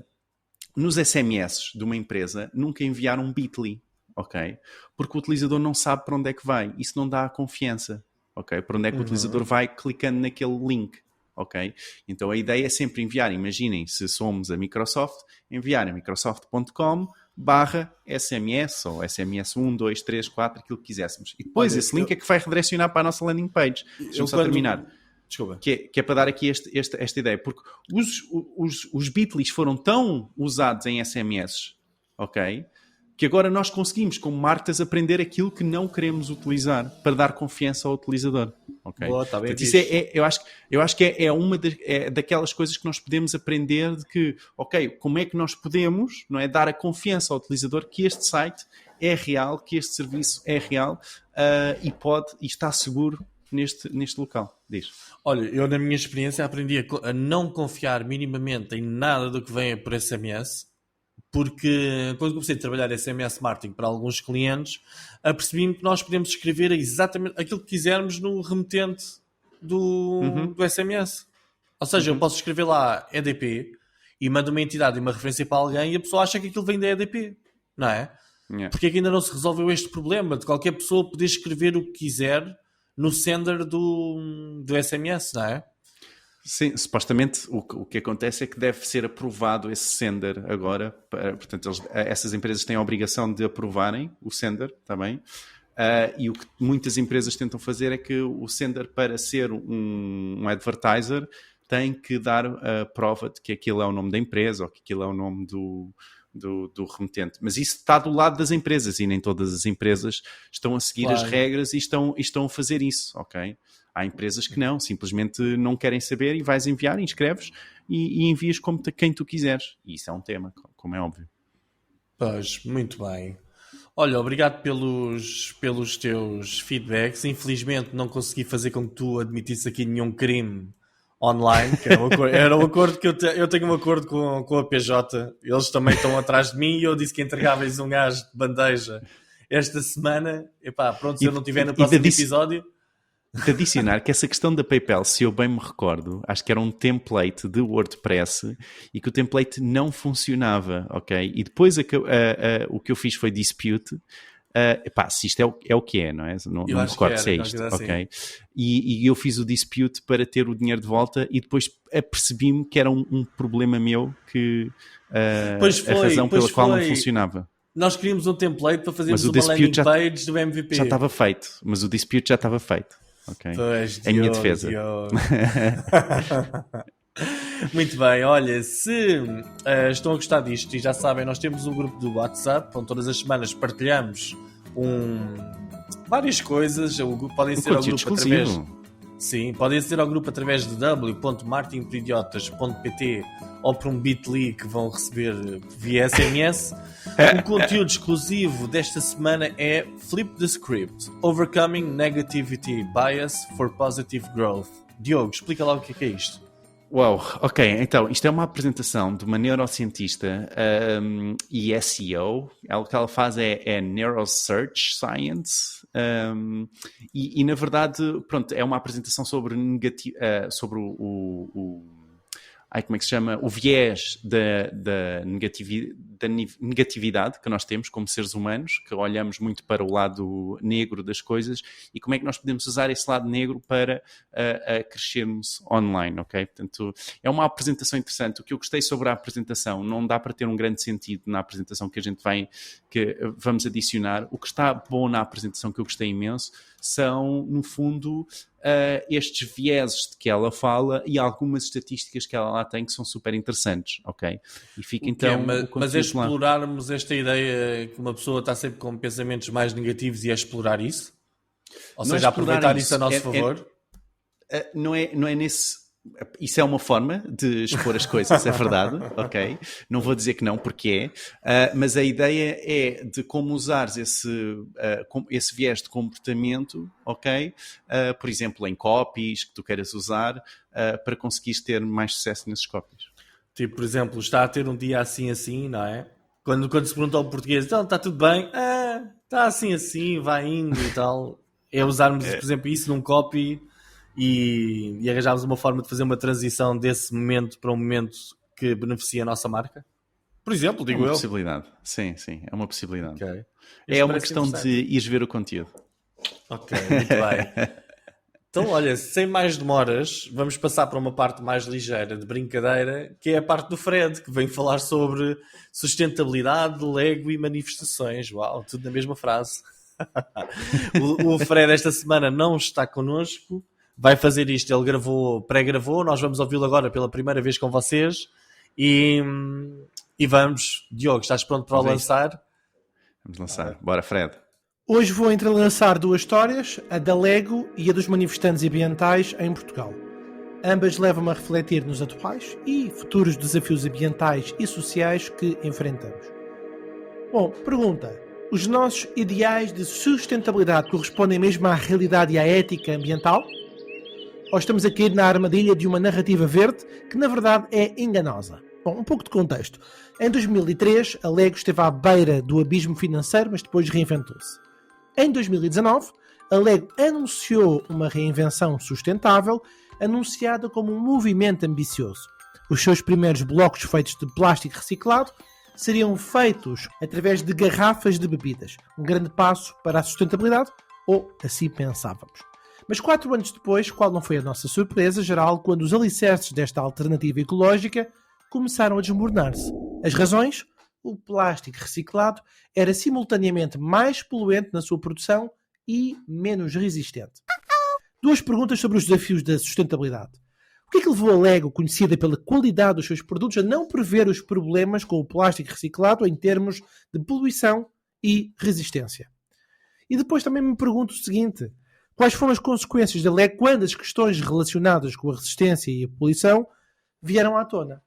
nos SMS de uma empresa nunca enviar um bit.ly, ok? Porque o utilizador não sabe para onde é que vai. Isso não dá confiança, ok? Para onde é que o utilizador vai clicando naquele link, ok? Então a ideia é sempre enviar, imaginem, se somos a Microsoft, enviar a microsoft.com/SMS ou SMS 1, 2, 3, 4, aquilo que quiséssemos. E depois esse link é que vai redirecionar para a nossa landing page. Deixa-me só terminar.
Desculpa.
Que é para dar aqui esta ideia. Porque os bit.lys foram tão usados em SMS, ok? Que agora nós conseguimos, como marketers, aprender aquilo que não queremos utilizar para dar confiança ao utilizador. Okay?
Boa, tá bem.
Portanto, isso eu acho que é uma daquelas coisas que nós podemos aprender de que, ok, como é que nós podemos, não é, dar a confiança ao utilizador que este site é real, que este serviço é real e está seguro neste local. Diz.
Olha, eu na minha experiência aprendi a não confiar minimamente em nada do que vem por SMS. Porque quando comecei a trabalhar SMS marketing para alguns clientes, apercebi-me que nós podemos escrever exatamente aquilo que quisermos no remetente do SMS. Ou seja, eu posso escrever lá EDP e mando uma entidade e uma referência para alguém e a pessoa acha que aquilo vem da EDP, não é?
Yeah.
Porque é que ainda não se resolveu este problema de qualquer pessoa poder escrever o que quiser no sender do SMS, não é?
Sim, supostamente o que acontece é que deve ser aprovado esse sender agora. Portanto, essas empresas têm a obrigação de aprovarem o sender também. E o que muitas empresas tentam fazer é que o sender, para ser um advertiser, tem que dar a prova de que aquilo é o nome da empresa ou que aquilo é o nome do remetente. Mas isso está do lado das empresas e nem todas as empresas estão a seguir as regras e estão a fazer isso, ok? Há empresas que não, simplesmente não querem saber e vais enviar, inscreves e envias como quem tu quiseres. E isso é um tema, como é óbvio.
Pois, muito bem. Olha, obrigado pelos teus feedbacks. Infelizmente não consegui fazer com que tu admitisses aqui nenhum crime online, que era um acordo que eu tenho um acordo com a PJ. Eles também estão atrás de mim e eu disse que entregava-lhes um gajo de bandeja esta semana. Epá, pronto, se eu não estiver no próximo episódio...
De adicionar que essa questão da PayPal, se eu bem me recordo, acho que era um template de WordPress e que o template não funcionava, ok? E depois o que eu fiz foi dispute. Se isto é o que é, não é? Não me recordo se é isto, ok? E eu fiz o dispute para ter o dinheiro de volta e depois apercebi-me que era um problema meu que a razão pela qual não funcionava.
Nós queríamos um template para fazermos uma landing page do MVP.
Já estava feito, mas o dispute já estava feito. Okay.
Pois,
é a minha defesa.
Muito bem, olha, se estão a gostar disto e já sabem, nós temos um grupo do WhatsApp onde todas as semanas partilhamos várias coisas. Podem ser ao grupo exclusivo. Sim, podem ser ao grupo através de w.martinporidiotas.pt ou por um bit.ly que vão receber via SMS. O conteúdo exclusivo desta semana é Flip the Script, Overcoming Negativity Bias for Positive Growth. Diogo, explica lá o que é isto.
Uau, ok, então isto é uma apresentação de uma neurocientista e SEO. O que ela faz é Neurosearch Science e na verdade, pronto, é uma apresentação sobre como é que se chama? O viés da negatividade que nós temos como seres humanos, que olhamos muito para o lado negro das coisas e como é que nós podemos usar esse lado negro para crescermos online, ok? Portanto, é uma apresentação interessante. O que eu gostei sobre a apresentação, não dá para ter um grande sentido na apresentação que vamos adicionar. O que está bom na apresentação, que eu gostei imenso, são, no fundo, estes vieses de que ela fala e algumas estatísticas que ela lá tem que são super interessantes, ok? E fica então...
Mas é explorarmos esta ideia que uma pessoa está sempre com pensamentos mais negativos e é explorar isso? Ou seja, aproveitar isso a nosso favor?
Não é nesse Isso é uma forma de expor as coisas, é verdade, ok? Não vou dizer que não, porque mas a ideia é de como usares esse viés de comportamento, ok? Por exemplo, em copies que tu queiras usar, para conseguires ter mais sucesso nesses copies.
Tipo, por exemplo, está a ter um dia assim, não é? Quando se pergunta ao português, então, está tudo bem? Está assim, vai indo e tal. É usarmos, por exemplo, isso num copy e arranjarmos uma forma de fazer uma transição desse momento para um momento que beneficia a nossa marca? Por exemplo, digo eu.
É uma possibilidade. Sim, é uma possibilidade.
Okay.
É uma questão de ires ver o conteúdo.
Ok, muito bem. Então, olha, sem mais demoras, vamos passar para uma parte mais ligeira de brincadeira, que é a parte do Fred, que vem falar sobre sustentabilidade, Lego e manifestações. Uau, tudo na mesma frase. O Fred esta semana não está connosco, vai fazer isto, ele pré-gravou, nós vamos ouvi-lo agora pela primeira vez com vocês e vamos. Diogo, estás pronto para o lançar?
Vamos lançar. Bora, Fred.
Hoje vou entrelaçar duas histórias, a da Lego e a dos manifestantes ambientais em Portugal. Ambas levam-me a refletir nos atuais e futuros desafios ambientais e sociais que enfrentamos. Bom, pergunta: os nossos ideais de sustentabilidade correspondem mesmo à realidade e à ética ambiental? Ou estamos a cair na armadilha de uma narrativa verde que na verdade é enganosa? Bom, um pouco de contexto. Em 2003, a Lego esteve à beira do abismo financeiro, mas depois reinventou-se. Em 2019, a Lego anunciou uma reinvenção sustentável, anunciada como um movimento ambicioso. Os seus primeiros blocos feitos de plástico reciclado seriam feitos através de garrafas de bebidas. Um grande passo para a sustentabilidade, ou assim pensávamos. Mas 4 anos depois, qual não foi a nossa surpresa geral quando os alicerces desta alternativa ecológica começaram a desmoronar-se? As razões? O plástico reciclado era simultaneamente mais poluente na sua produção e menos resistente. Duas perguntas sobre os desafios da sustentabilidade. O que é que levou a Lego, conhecida pela qualidade dos seus produtos, a não prever os problemas com o plástico reciclado em termos de poluição e resistência? E depois também me pergunto o seguinte: quais foram as consequências da Lego quando as questões relacionadas com a resistência e a poluição vieram à tona?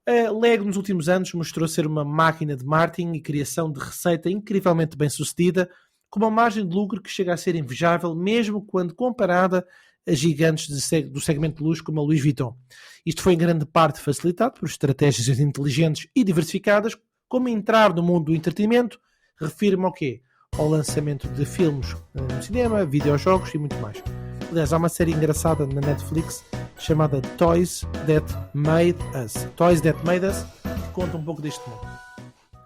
A Lego nos últimos anos mostrou ser uma máquina de marketing e criação de receita incrivelmente bem sucedida, com uma margem de lucro que chega a ser invejável mesmo quando comparada a gigantes do segmento de luxo como a Louis Vuitton. Isto foi em grande parte facilitado por estratégias inteligentes e diversificadas, como entrar no mundo do entretenimento, refiro-me ao quê? Ao lançamento de filmes no cinema, videojogos e muito mais. Aliás, há uma série engraçada na Netflix chamada Toys That Made Us. Toys That Made Us, que conta um pouco deste mundo.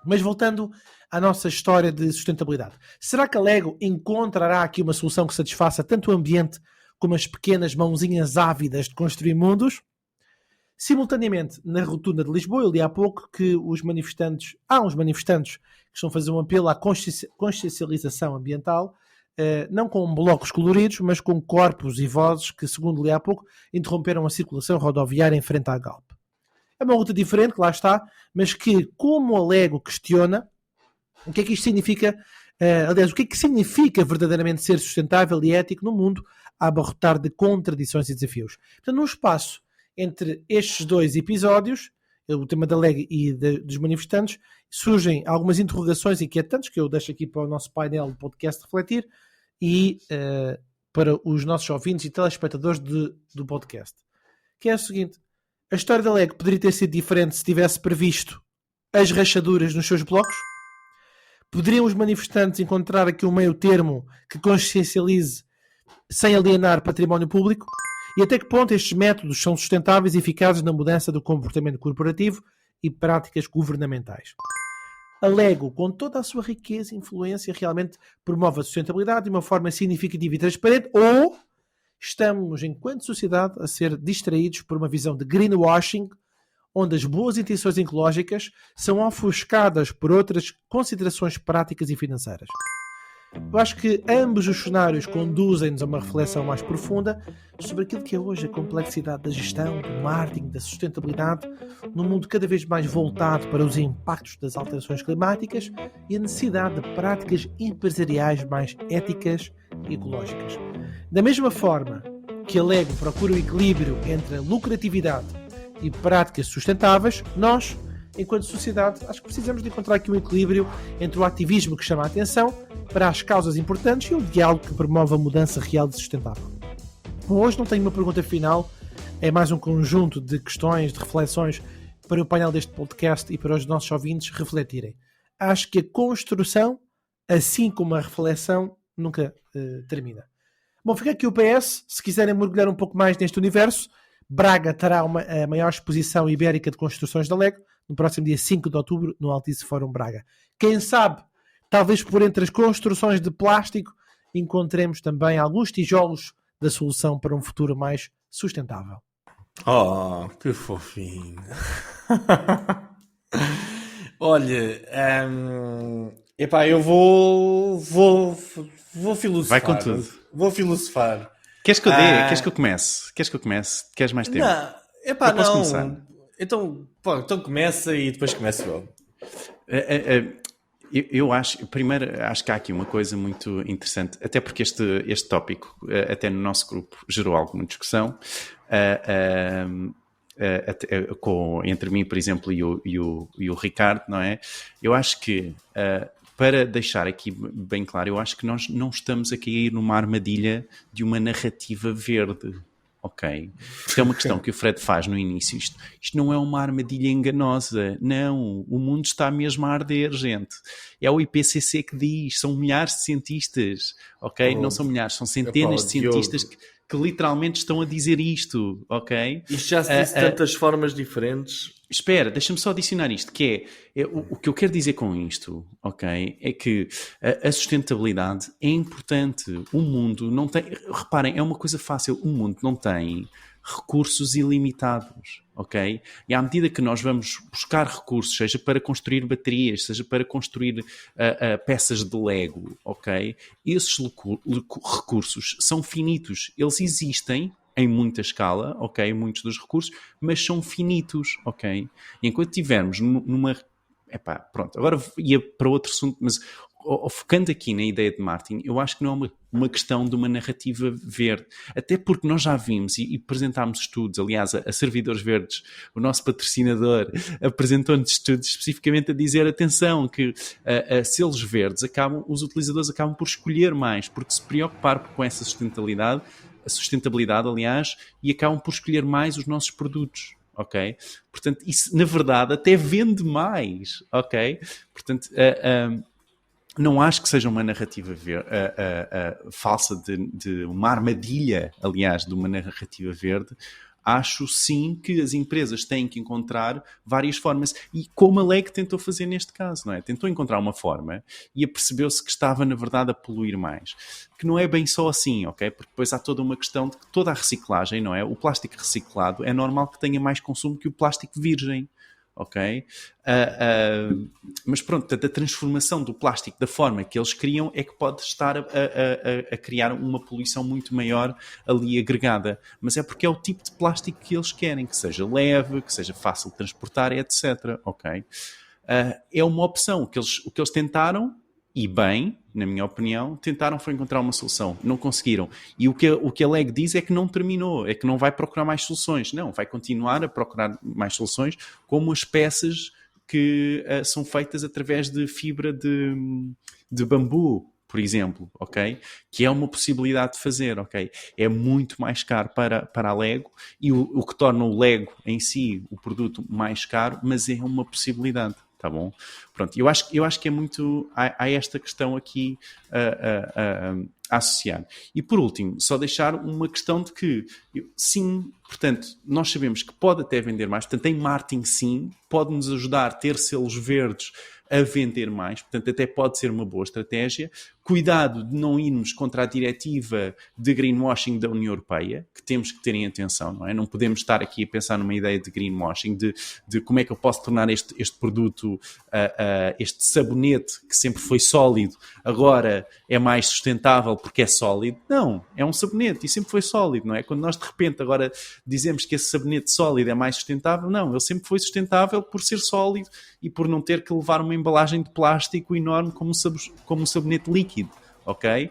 Mas voltando à nossa história de sustentabilidade. Será que a Lego encontrará aqui uma solução que satisfaça tanto o ambiente como as pequenas mãozinhas ávidas de construir mundos? Simultaneamente, na rotunda de Lisboa, eu li há pouco que há uns manifestantes que estão a fazer um apelo à consciencialização ambiental, não com blocos coloridos, mas com corpos e vozes que, segundo li há pouco, interromperam a circulação rodoviária em frente à Galp. É uma luta diferente, que lá está, mas que, como a Lego questiona, o que é que isto significa, aliás, o que é que significa verdadeiramente ser sustentável e ético no mundo a abarrotar de contradições e desafios. Portanto, num espaço entre estes dois episódios, o tema da Lego e dos manifestantes, surgem algumas interrogações inquietantes que eu deixo aqui para o nosso painel de podcast refletir e para os nossos ouvintes e telespectadores do podcast. Que é o seguinte: a história da Lego poderia ter sido diferente se tivesse previsto as rachaduras nos seus blocos? Poderiam os manifestantes encontrar aqui um meio termo que consciencialize sem alienar património público? E até que ponto estes métodos são sustentáveis e eficazes na mudança do comportamento corporativo e práticas governamentais? A Lego, com toda a sua riqueza e influência, realmente promove a sustentabilidade de uma forma significativa e transparente, ou estamos, enquanto sociedade, a ser distraídos por uma visão de greenwashing, onde as boas intenções ecológicas são ofuscadas por outras considerações práticas e financeiras? Eu acho que ambos os cenários conduzem-nos a uma reflexão mais profunda sobre aquilo que é hoje a complexidade da gestão, do marketing, da sustentabilidade, num mundo cada vez mais voltado para os impactos das alterações climáticas e a necessidade de práticas empresariais mais éticas e ecológicas. Da mesma forma que a Lego procura o equilíbrio entre a lucratividade e práticas sustentáveis, nós, enquanto sociedade, acho que precisamos de encontrar aqui um equilíbrio entre o ativismo que chama a atenção para as causas importantes e o diálogo que promove a mudança real e sustentável. Bom, hoje não tenho uma pergunta final, é mais um conjunto de questões, de reflexões para o painel deste podcast e para os nossos ouvintes refletirem. Acho que a construção, assim como a reflexão, nunca termina. Bom, fica aqui o PS. Se quiserem mergulhar um pouco mais neste universo, Braga terá a maior exposição ibérica de construções da Lego no próximo dia 5 de outubro no Altice Fórum Braga. Quem sabe, talvez por entre as construções de plástico, encontremos também alguns tijolos da solução para um futuro mais sustentável.
Oh, que fofinho. Olha, epá, eu vou filosofar.
Vai com tudo.
Vou filosofar.
Queres que eu dê? Queres que eu comece? Queres mais tempo?
Não, epá,
eu posso
não.
começar.
Então começa e depois começo eu.
Eu acho, primeiro, acho que há aqui uma coisa muito interessante, até porque este tópico, até no nosso grupo, gerou alguma discussão, entre mim, por exemplo, e o Ricardo, não é? Eu acho que, para deixar aqui bem claro, eu acho que nós não estamos a cair numa armadilha de uma narrativa verde. Ok? Isto é uma questão que o Fred faz no início. Isto não é uma armadilha enganosa. Não. O mundo está mesmo a arder, gente. É o IPCC que diz. São milhares de cientistas. Ok? Não são milhares, são centenas de cientistas que literalmente estão a dizer isto. Ok?
Isto já se disse de tantas formas diferentes.
Espera, deixa-me só adicionar isto, que é o que eu quero dizer com isto, ok? É que a sustentabilidade é importante. O mundo não tem... Reparem, é uma coisa fácil. O mundo não tem recursos ilimitados, ok? E à medida que nós vamos buscar recursos, seja para construir baterias, seja para construir peças de Lego, ok? Esses recursos são finitos. Eles existem em muita escala, ok, muitos dos recursos, mas são finitos, ok? E enquanto estivermos numa... Epá, pronto, agora ia para outro assunto, mas focando aqui na ideia de Martin, eu acho que não é uma questão de uma narrativa verde, até porque nós já vimos e apresentámos estudos, aliás, a Servidores Verdes, o nosso patrocinador, apresentou-nos estudos especificamente a dizer, atenção, que selos verdes os utilizadores acabam por escolher mais, porque se preocupar com essa sustentabilidade, aliás, e acabam por escolher mais os nossos produtos, ok? Portanto, isso, na verdade, até vende mais, ok? Portanto, não acho que seja uma narrativa falsa de uma armadilha, aliás, de uma narrativa verde. Acho sim que as empresas têm que encontrar várias formas, e como a Lego tentou fazer neste caso, não é? Tentou encontrar uma forma e apercebeu-se que estava, na verdade, a poluir mais. Que não é bem só assim, ok? Porque depois há toda uma questão de que toda a reciclagem, não é? O plástico reciclado é normal que tenha mais consumo que o plástico virgem. Ok? Mas pronto, a transformação do plástico da forma que eles criam é que pode estar a criar uma poluição muito maior ali agregada. Mas é porque é o tipo de plástico que eles querem, que seja leve, que seja fácil de transportar, etc. Ok? É uma opção. O que eles tentaram, e bem, na minha opinião, tentaram foi encontrar uma solução. Não conseguiram. E o que a Lego diz é que não terminou, é que não vai procurar mais soluções. Não, vai continuar a procurar mais soluções, como as peças que são feitas através de fibra de bambu, por exemplo, ok? Que é uma possibilidade de fazer, ok? É muito mais caro para a Lego, e o que torna o Lego em si o produto mais caro, mas é uma possibilidade. Tá bom? Pronto, eu acho que é muito... Há esta questão aqui a associar. E por último, só deixar uma questão de que, sim, portanto, nós sabemos que pode até vender mais. Portanto, em marketing, sim, pode nos ajudar a ter selos verdes a vender mais. Portanto, até pode ser uma boa estratégia. Cuidado de não irmos contra a diretiva de greenwashing da União Europeia, que temos que ter em atenção, não é? Não podemos estar aqui a pensar numa ideia de greenwashing, de como é que eu posso tornar este produto, este sabonete que sempre foi sólido, agora é mais sustentável porque é sólido. Não, é um sabonete e sempre foi sólido, não é? Quando nós de repente agora dizemos que esse sabonete sólido é mais sustentável, não, ele sempre foi sustentável por ser sólido e por não ter que levar uma embalagem de plástico enorme como um sabonete líquido. Ok?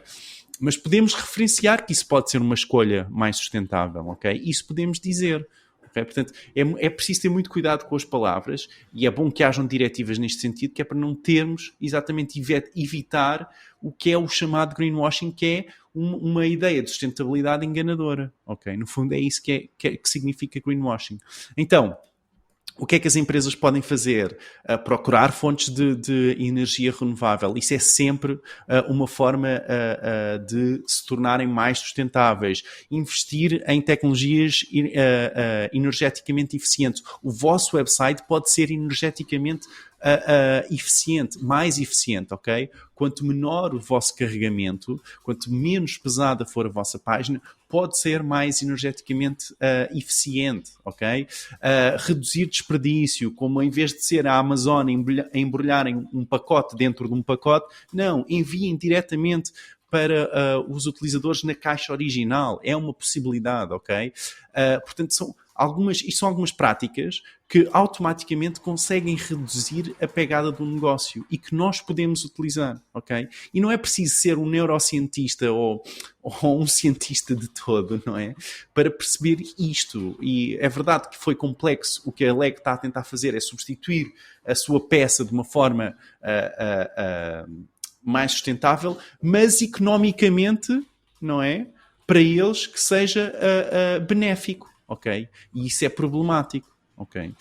Mas podemos referenciar que isso pode ser uma escolha mais sustentável, ok? Isso podemos dizer. Okay? Portanto, é preciso ter muito cuidado com as palavras e é bom que hajam diretivas neste sentido, que é para não termos exatamente evitar o que é o chamado greenwashing, que é uma ideia de sustentabilidade enganadora. Okay? No fundo é isso que significa greenwashing. Então, o que é que as empresas podem fazer? Procurar fontes de energia renovável. Isso é sempre uma forma de se tornarem mais sustentáveis. Investir em tecnologias energeticamente eficientes. O vosso website pode ser energeticamente eficiente, mais eficiente, ok? Quanto menor o vosso carregamento, quanto menos pesada for a vossa página, pode ser mais energeticamente eficiente, ok? Reduzir desperdício, como em vez de ser a Amazon embrulharem um pacote dentro de um pacote, não, enviem diretamente para os utilizadores na caixa original. É uma possibilidade, ok? Portanto, são algumas práticas que automaticamente conseguem reduzir a pegada do negócio e que nós podemos utilizar, ok? E não é preciso ser um neurocientista ou um cientista de todo, não é? Para perceber isto. E é verdade que foi complexo. O que a LEG está a tentar fazer é substituir a sua peça de uma forma mais sustentável, mas economicamente, não é? Para eles que seja benéfico. Ok? E isso é problemático, ok?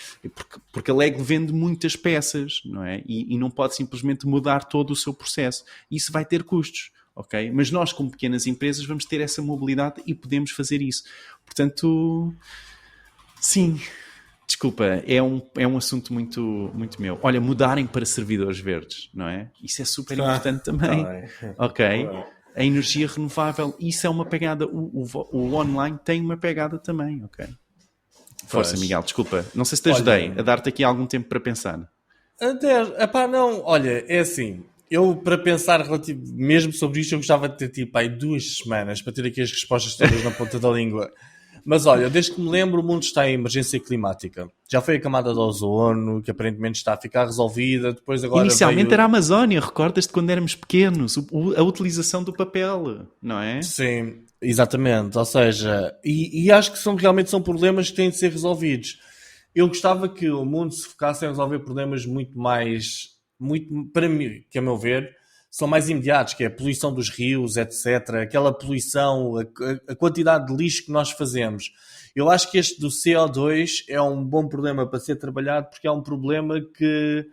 Porque a LEG vende muitas peças, não é? E não pode simplesmente mudar todo o seu processo. Isso vai ter custos, ok? Mas nós, como pequenas empresas, vamos ter essa mobilidade e podemos fazer isso. Portanto, sim, desculpa, é um assunto muito, muito meu. Olha, mudarem para servidores verdes, não é? Isso é super importante também, ok? A energia renovável, isso é uma pegada, o online tem uma pegada também, ok? Força, Miguel, desculpa. Não sei se te ajudei a dar-te aqui algum tempo para pensar.
Epá, não, olha, é assim, eu para pensar mesmo sobre isto, eu gostava de ter tipo aí 2 semanas para ter aqui as respostas todas na ponta da língua. Mas olha, desde que me lembro, o mundo está em emergência climática. Já foi a camada de ozono, que aparentemente está a ficar resolvida. Depois agora
inicialmente era a Amazónia, recordas-te quando éramos pequenos? A utilização do papel, não é?
Sim, exatamente. Ou seja, e acho que realmente são problemas que têm de ser resolvidos. Eu gostava que o mundo se focasse em resolver problemas muito, para mim, que a meu ver, são mais imediatos, que é a poluição dos rios, etc. Aquela poluição, a quantidade de lixo que nós fazemos. Eu acho que este do CO2 é um bom problema para ser trabalhado, porque é um problema que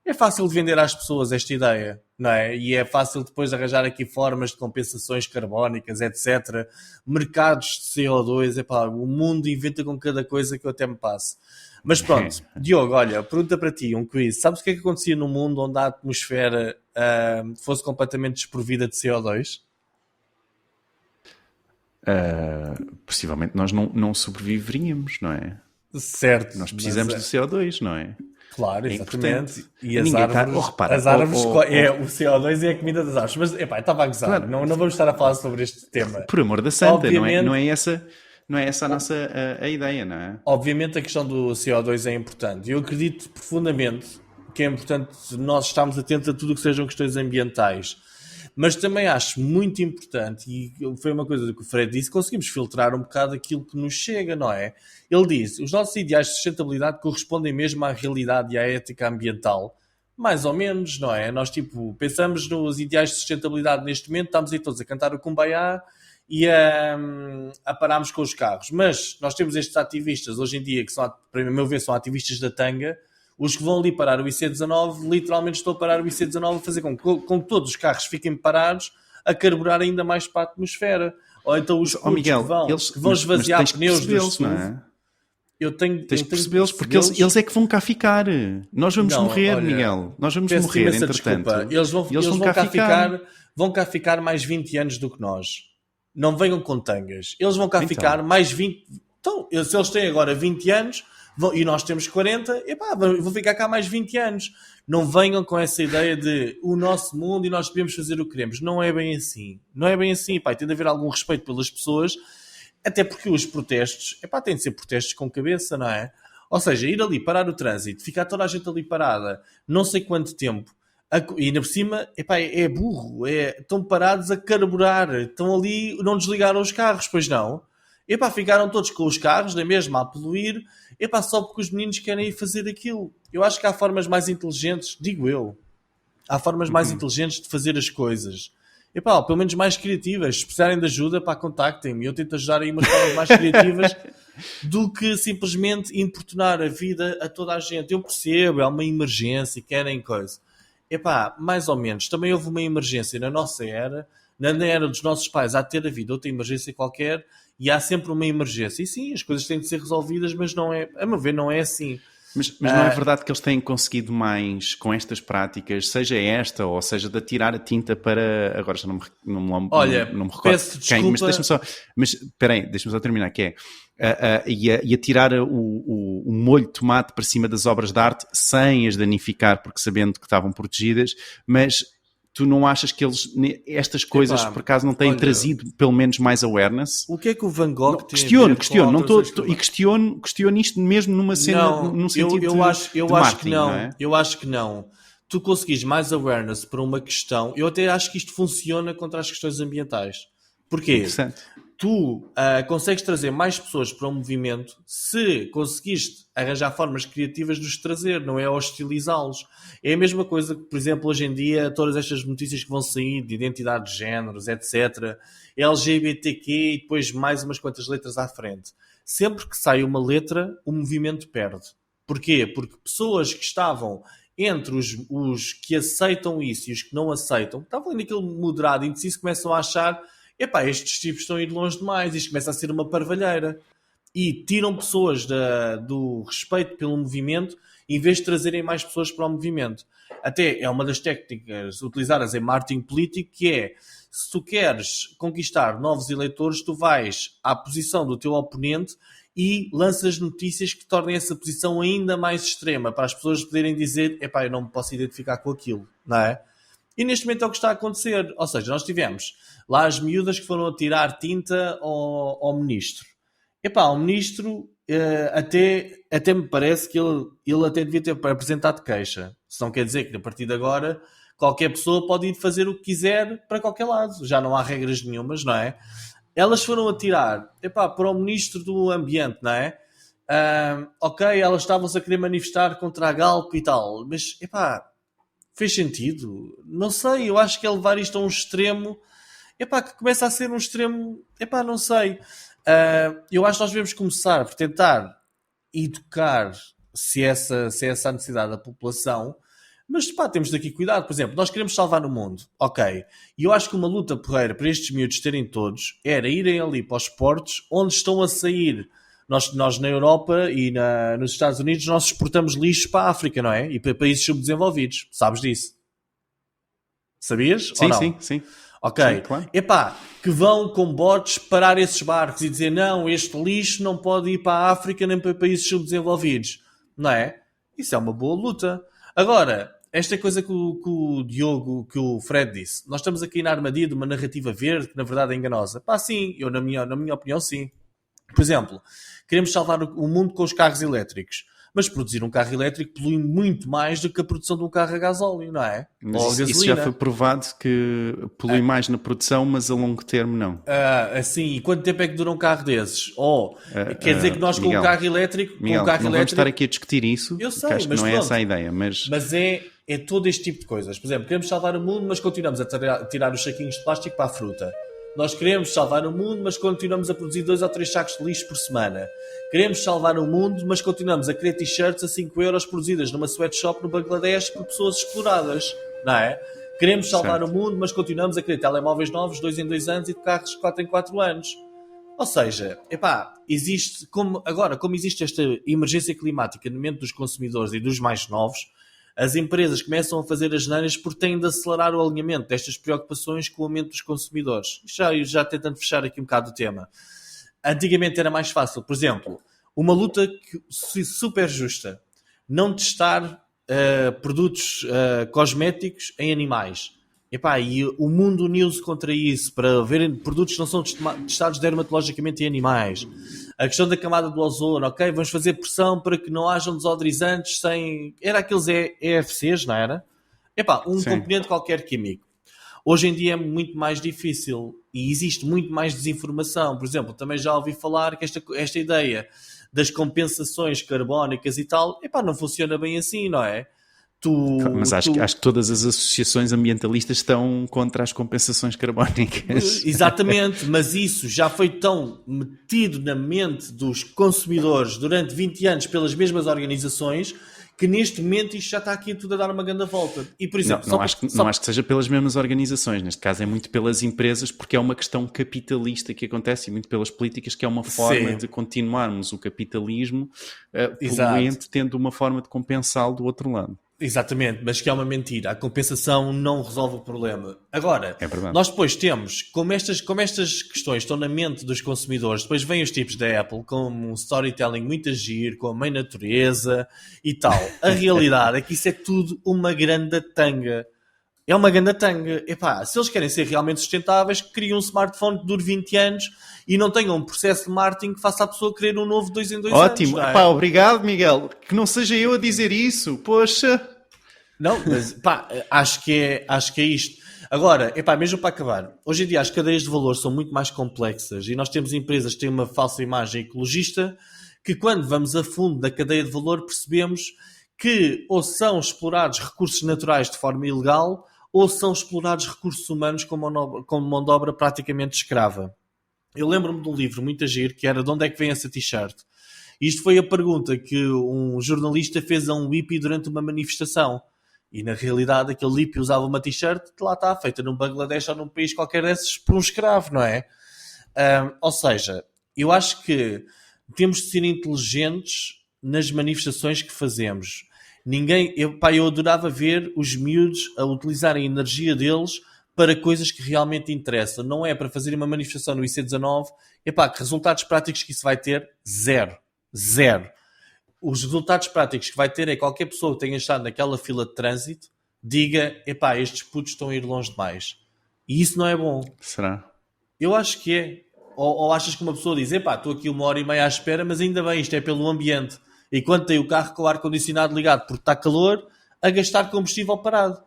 é fácil de vender às pessoas, esta ideia, não é? E é fácil depois arranjar aqui formas de compensações carbónicas, etc. Mercados de CO2, epá, o mundo inventa com cada coisa que eu até me passo. Mas pronto, Diogo, olha, pergunta para ti, um quiz. Sabes o que é que acontecia num mundo onde a atmosfera fosse completamente desprovida de CO2?
Possivelmente nós não sobreviveríamos, não é?
Certo.
Nós precisamos do CO2, não é?
Claro, exatamente. E as
Ninguém
árvores,
repara,
as árvores o CO2 é a comida das árvores. Mas, epá, estava a gozar.
Claro.
Não vamos estar a falar sobre este tema.
Por amor da santa, não é essa a nossa a ideia, não é?
Obviamente a questão do CO2 é importante. Eu acredito profundamente que é importante nós estarmos atentos a tudo o que sejam questões ambientais. Mas também acho muito importante, e foi uma coisa que o Fred disse, conseguimos filtrar um bocado aquilo que nos chega, não é? Ele disse, os nossos ideais de sustentabilidade correspondem mesmo à realidade e à ética ambiental. Mais ou menos, não é? Nós, pensamos nos ideais de sustentabilidade neste momento, estamos aí todos a cantar o Kumbaya e a pararmos com os carros. Mas nós temos estes ativistas, hoje em dia, que são, para meu ver, são ativistas da tanga. Os que vão ali parar o IC19, literalmente estão a parar o IC19 a fazer com que todos os carros fiquem parados, a carburar ainda mais para a atmosfera. Ou então os
Miguel,
que vão esvaziar pneus dos
não é?
Tens
que percebê-los, porque eles é que vão cá ficar. Nós vamos morrer, olha, Miguel. Nós vamos morrer, entretanto.
Eles vão cá ficar mais 20 anos do que nós. Não venham com tangas. Eles vão cá ficar mais 20... Então, se eles têm agora 20 anos... e nós temos 40, vou ficar cá mais 20 anos. Não venham com essa ideia de o nosso mundo e nós devemos fazer o que queremos. Não é bem assim. Não é bem assim. Tem de haver algum respeito pelas pessoas, até porque os protestos, têm de ser protestos com cabeça, não é? Ou seja, ir ali, parar o trânsito, ficar toda a gente ali parada, não sei quanto tempo, E ainda por cima, epá, é burro. Estão parados a carburar. Estão ali, não desligaram os carros, pois não. Epá, ficaram todos com os carros, nem mesmo a poluir. Epá, só porque os meninos querem ir fazer aquilo. Eu acho que há formas mais inteligentes, digo eu. Há formas mais inteligentes de fazer as coisas. Epá, pelo menos mais criativas. Se precisarem de ajuda, pá, contactem-me. Eu tento ajudar aí umas formas mais criativas do que simplesmente importunar a vida a toda a gente. Eu percebo, é uma emergência, querem coisa. Epá, mais ou menos. Também houve uma emergência na nossa era, na era dos nossos pais, há de ter havido outra emergência qualquer, e há sempre uma emergência. E sim, as coisas têm de ser resolvidas, mas não é, a meu ver, não é assim.
Mas não é verdade que eles têm conseguido mais com estas práticas, seja esta ou seja de atirar a tinta para... Agora já
Olha,
não me recordo
peço
quem,
desculpa.
mas deixa-me só... Mas espera aí, deixa-me só terminar, que é... E atirar o molho de tomate para cima das obras de arte sem as danificar, porque sabendo que estavam protegidas, mas... Tu não achas que estas coisas, por acaso, não têm trazido pelo menos mais awareness?
O que é que o Van Gogh tem
questiono,
a ver
questiono,
com
não estou,
alterações
e questiono isto mesmo numa cena, num sentido
eu acho
de
que
marketing,
não.
é?
Eu acho que não. Tu conseguis mais awareness para uma questão. Eu até acho que isto funciona contra as questões ambientais. Porquê?
Interessante.
Tu consegues trazer mais pessoas para um movimento se conseguiste arranjar formas criativas de os trazer, não é hostilizá-los. É a mesma coisa que, por exemplo, hoje em dia, todas estas notícias que vão sair de identidade de géneros, etc., LGBTQ e depois mais umas quantas letras à frente. Sempre que sai uma letra, o movimento perde. Porquê? Porque pessoas que estavam entre os que aceitam isso e os que não aceitam, estavam ali naquele moderado indeciso, começam a achar: epá, estes tipos estão a ir longe demais, isto começa a ser uma parvalheira. E tiram pessoas do respeito pelo movimento em vez de trazerem mais pessoas para o movimento. Até é uma das técnicas utilizadas em marketing político, que é, se tu queres conquistar novos eleitores, tu vais à posição do teu oponente e lanças notícias que tornem essa posição ainda mais extrema, para as pessoas poderem dizer: epá, eu não me posso identificar com aquilo, não é? E neste momento é o que está a acontecer. Ou seja, nós tivemos lá as miúdas que foram a tirar tinta ao ministro. Epá, o ministro até me parece que ele até devia ter apresentado queixa. Se não quer dizer que a partir de agora qualquer pessoa pode ir fazer o que quiser para qualquer lado. Já não há regras nenhumas, não é? Elas foram a tirar, epá, para o ministro do Ambiente, não é? Ok, elas estavam-se a querer manifestar contra a Galp e tal, mas, epá, fez sentido? Não sei, eu acho que é levar isto a um extremo, epá, que começa a ser um extremo, epá, não sei. Eu acho que nós devemos começar por tentar educar se essa a necessidade da população, mas pá, temos daqui cuidado. Por exemplo, nós queremos salvar o mundo, ok, e eu acho que uma luta porreira para estes miúdos terem todos era irem ali para os portos onde estão a sair. Nós na Europa e nos Estados Unidos nós exportamos lixo para a África, não é? E para países subdesenvolvidos, sabes disso? Sabias?
Sim,
ou não?
sim.
Ok,
Sim, claro.
Epá, que vão com botes parar esses barcos e dizer: não, este lixo não pode ir para a África nem para países subdesenvolvidos, não é? Isso é uma boa luta. Agora, esta coisa que o Diogo, que o Fred disse, nós estamos aqui na armadilha de uma narrativa verde que na verdade é enganosa. Pá, sim, eu na minha opinião sim. Por exemplo, queremos salvar o mundo com os carros elétricos, mas produzir um carro elétrico polui muito mais do que a produção de um carro a gasóleo, não é?
Mas
ou a gasolina.
isso já foi provado que polui mais na produção, mas a longo termo não.
Assim, e quanto tempo é que dura um carro desses? Quer dizer que nós
Miguel,
com um carro elétrico...
Miguel,
com um carro
não
elétrico,
vamos estar aqui a discutir isso,
eu sei,
que acho que
mas
não é
pronto.
essa a ideia. Mas
é todo este tipo de coisas. Por exemplo, queremos salvar o mundo, mas continuamos a tirar os saquinhos de plástico para a fruta. Nós queremos salvar o mundo, mas continuamos a produzir 2 ou 3 sacos de lixo por semana. Queremos salvar o mundo, mas continuamos a querer t-shirts a 5€ produzidas numa sweatshop no Bangladesh por pessoas exploradas, não é? Queremos salvar o mundo, mas continuamos a querer telemóveis novos 2 em 2 anos e de carros 4 em 4 anos. Ou seja, epá, como existe esta emergência climática no momento dos consumidores e dos mais novos, as empresas começam a fazer as neiras porque têm de acelerar o alinhamento destas preocupações com o aumento dos consumidores. Já tentando fechar aqui um bocado o tema. Antigamente era mais fácil, por exemplo, uma luta super justa. Não testar produtos cosméticos em animais. Epá, e o mundo uniu-se contra isso para verem produtos que não são testados dermatologicamente em animais. A questão da camada do ozono, ok, vamos fazer pressão para que não hajam desodorizantes sem... Era aqueles EFCs, não era? Um
Sim.
componente qualquer químico. Hoje em dia é muito mais difícil e existe muito mais desinformação. Por exemplo, também já ouvi falar que esta ideia das compensações carbónicas e tal, não funciona bem assim, não é?
Mas acho que todas as associações ambientalistas estão contra as compensações carbónicas.
Exatamente, mas isso já foi tão metido na mente dos consumidores durante 20 anos pelas mesmas organizações que neste momento isto já está aqui tudo a dar uma grande volta. E, por exemplo,
Não acho que seja pelas mesmas organizações, neste caso é muito pelas empresas, porque é uma questão capitalista que acontece e muito pelas políticas, que é uma forma de continuarmos o capitalismo poluente, tendo uma forma de compensá-lo do outro lado.
Exatamente, mas que é uma mentira. A compensação não resolve o problema. Agora, nós depois temos, como estas questões estão na mente dos consumidores, depois vêm os tipos da Apple com um storytelling muito agir, com a mãe natureza e tal. A realidade é que isso é tudo uma grande tanga. É uma grande tanga. Se eles querem ser realmente sustentáveis, criam um smartphone que dure 20 anos e não tenham um processo de marketing que faça a pessoa querer um novo 2 em 2 anos.
Ótimo. Obrigado, Miguel. Que não seja eu a dizer isso. Poxa.
Não, mas acho que é isto. Agora, mesmo para acabar, hoje em dia as cadeias de valor são muito mais complexas e nós temos empresas que têm uma falsa imagem ecologista que quando vamos a fundo da cadeia de valor percebemos que ou são explorados recursos naturais de forma ilegal ou são explorados recursos humanos como mão de obra praticamente escrava. Eu lembro-me de um livro muito agir que era de onde é que vem essa t-shirt. Isto foi a pergunta que um jornalista fez a um hippie durante uma manifestação. E na realidade aquele hippie usava uma t-shirt que lá está, feita num Bangladesh ou num país qualquer desses por um escravo, não é? Ou seja, eu acho que temos de ser inteligentes nas manifestações que fazemos. Eu adorava ver os miúdos a utilizarem a energia deles para coisas que realmente interessam. Não é para fazer uma manifestação no IC19. Que resultados práticos que isso vai ter? Zero. Os resultados práticos que vai ter é qualquer pessoa que tenha estado naquela fila de trânsito diga, estes putos estão a ir longe demais. E isso não é bom.
Será?
Eu acho que é. Ou achas que uma pessoa diz, estou aqui 1h30 à espera, mas ainda bem, isto é pelo ambiente. E quando tem o carro com o ar-condicionado ligado porque está calor, a gastar combustível parado.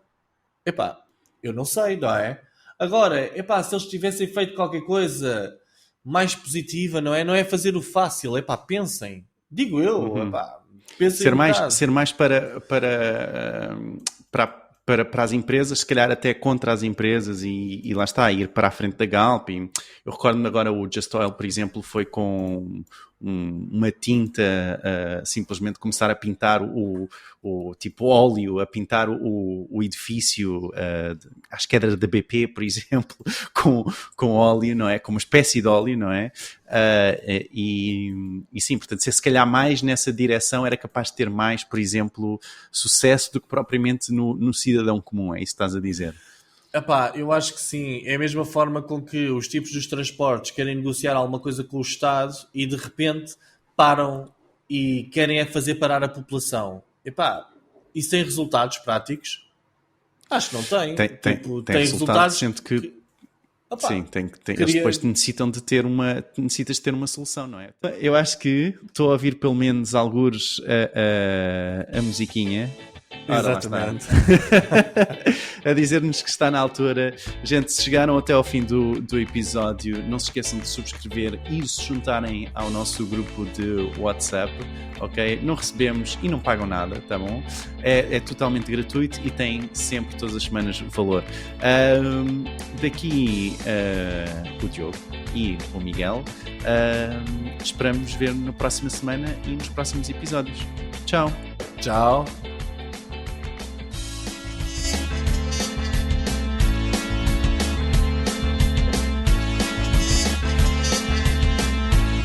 Eu não sei, não é? Agora, se eles tivessem feito qualquer coisa mais positiva, não é? Não é fazer o fácil, pensem. Digo eu, pensem
ser mais para as empresas, se calhar até contra as empresas e lá está, ir para a frente da Galp. E eu recordo-me agora o Just Oil, por exemplo, foi com uma tinta simplesmente começar a pintar o tipo óleo, a pintar o edifício, acho que era da BP, por exemplo, com óleo, não é? Com uma espécie de óleo, não é? E sim, portanto, se calhar mais nessa direção era capaz de ter mais, por exemplo, sucesso do que propriamente no cidadão comum, é isso que estás a dizer?
Eu acho que sim. É a mesma forma com que os tipos dos transportes querem negociar alguma coisa com o Estado e de repente param e querem fazer parar a população. Isso tem resultados práticos? Acho que não tem.
Tem resultados, sendo que sim, eles depois necessitas de ter uma solução, não é? Eu acho que estou a ouvir pelo menos algures a musiquinha.
Exatamente.
A dizer-nos que está na altura. Gente, se chegaram até ao fim do episódio, não se esqueçam de subscrever e se juntarem ao nosso grupo de WhatsApp, ok? Não recebemos e não pagam nada, tá bom? É totalmente gratuito e tem sempre, todas as semanas, valor. Daqui o Diogo e o Miguel, esperamos ver na próxima semana e nos próximos episódios. Tchau!
Tchau!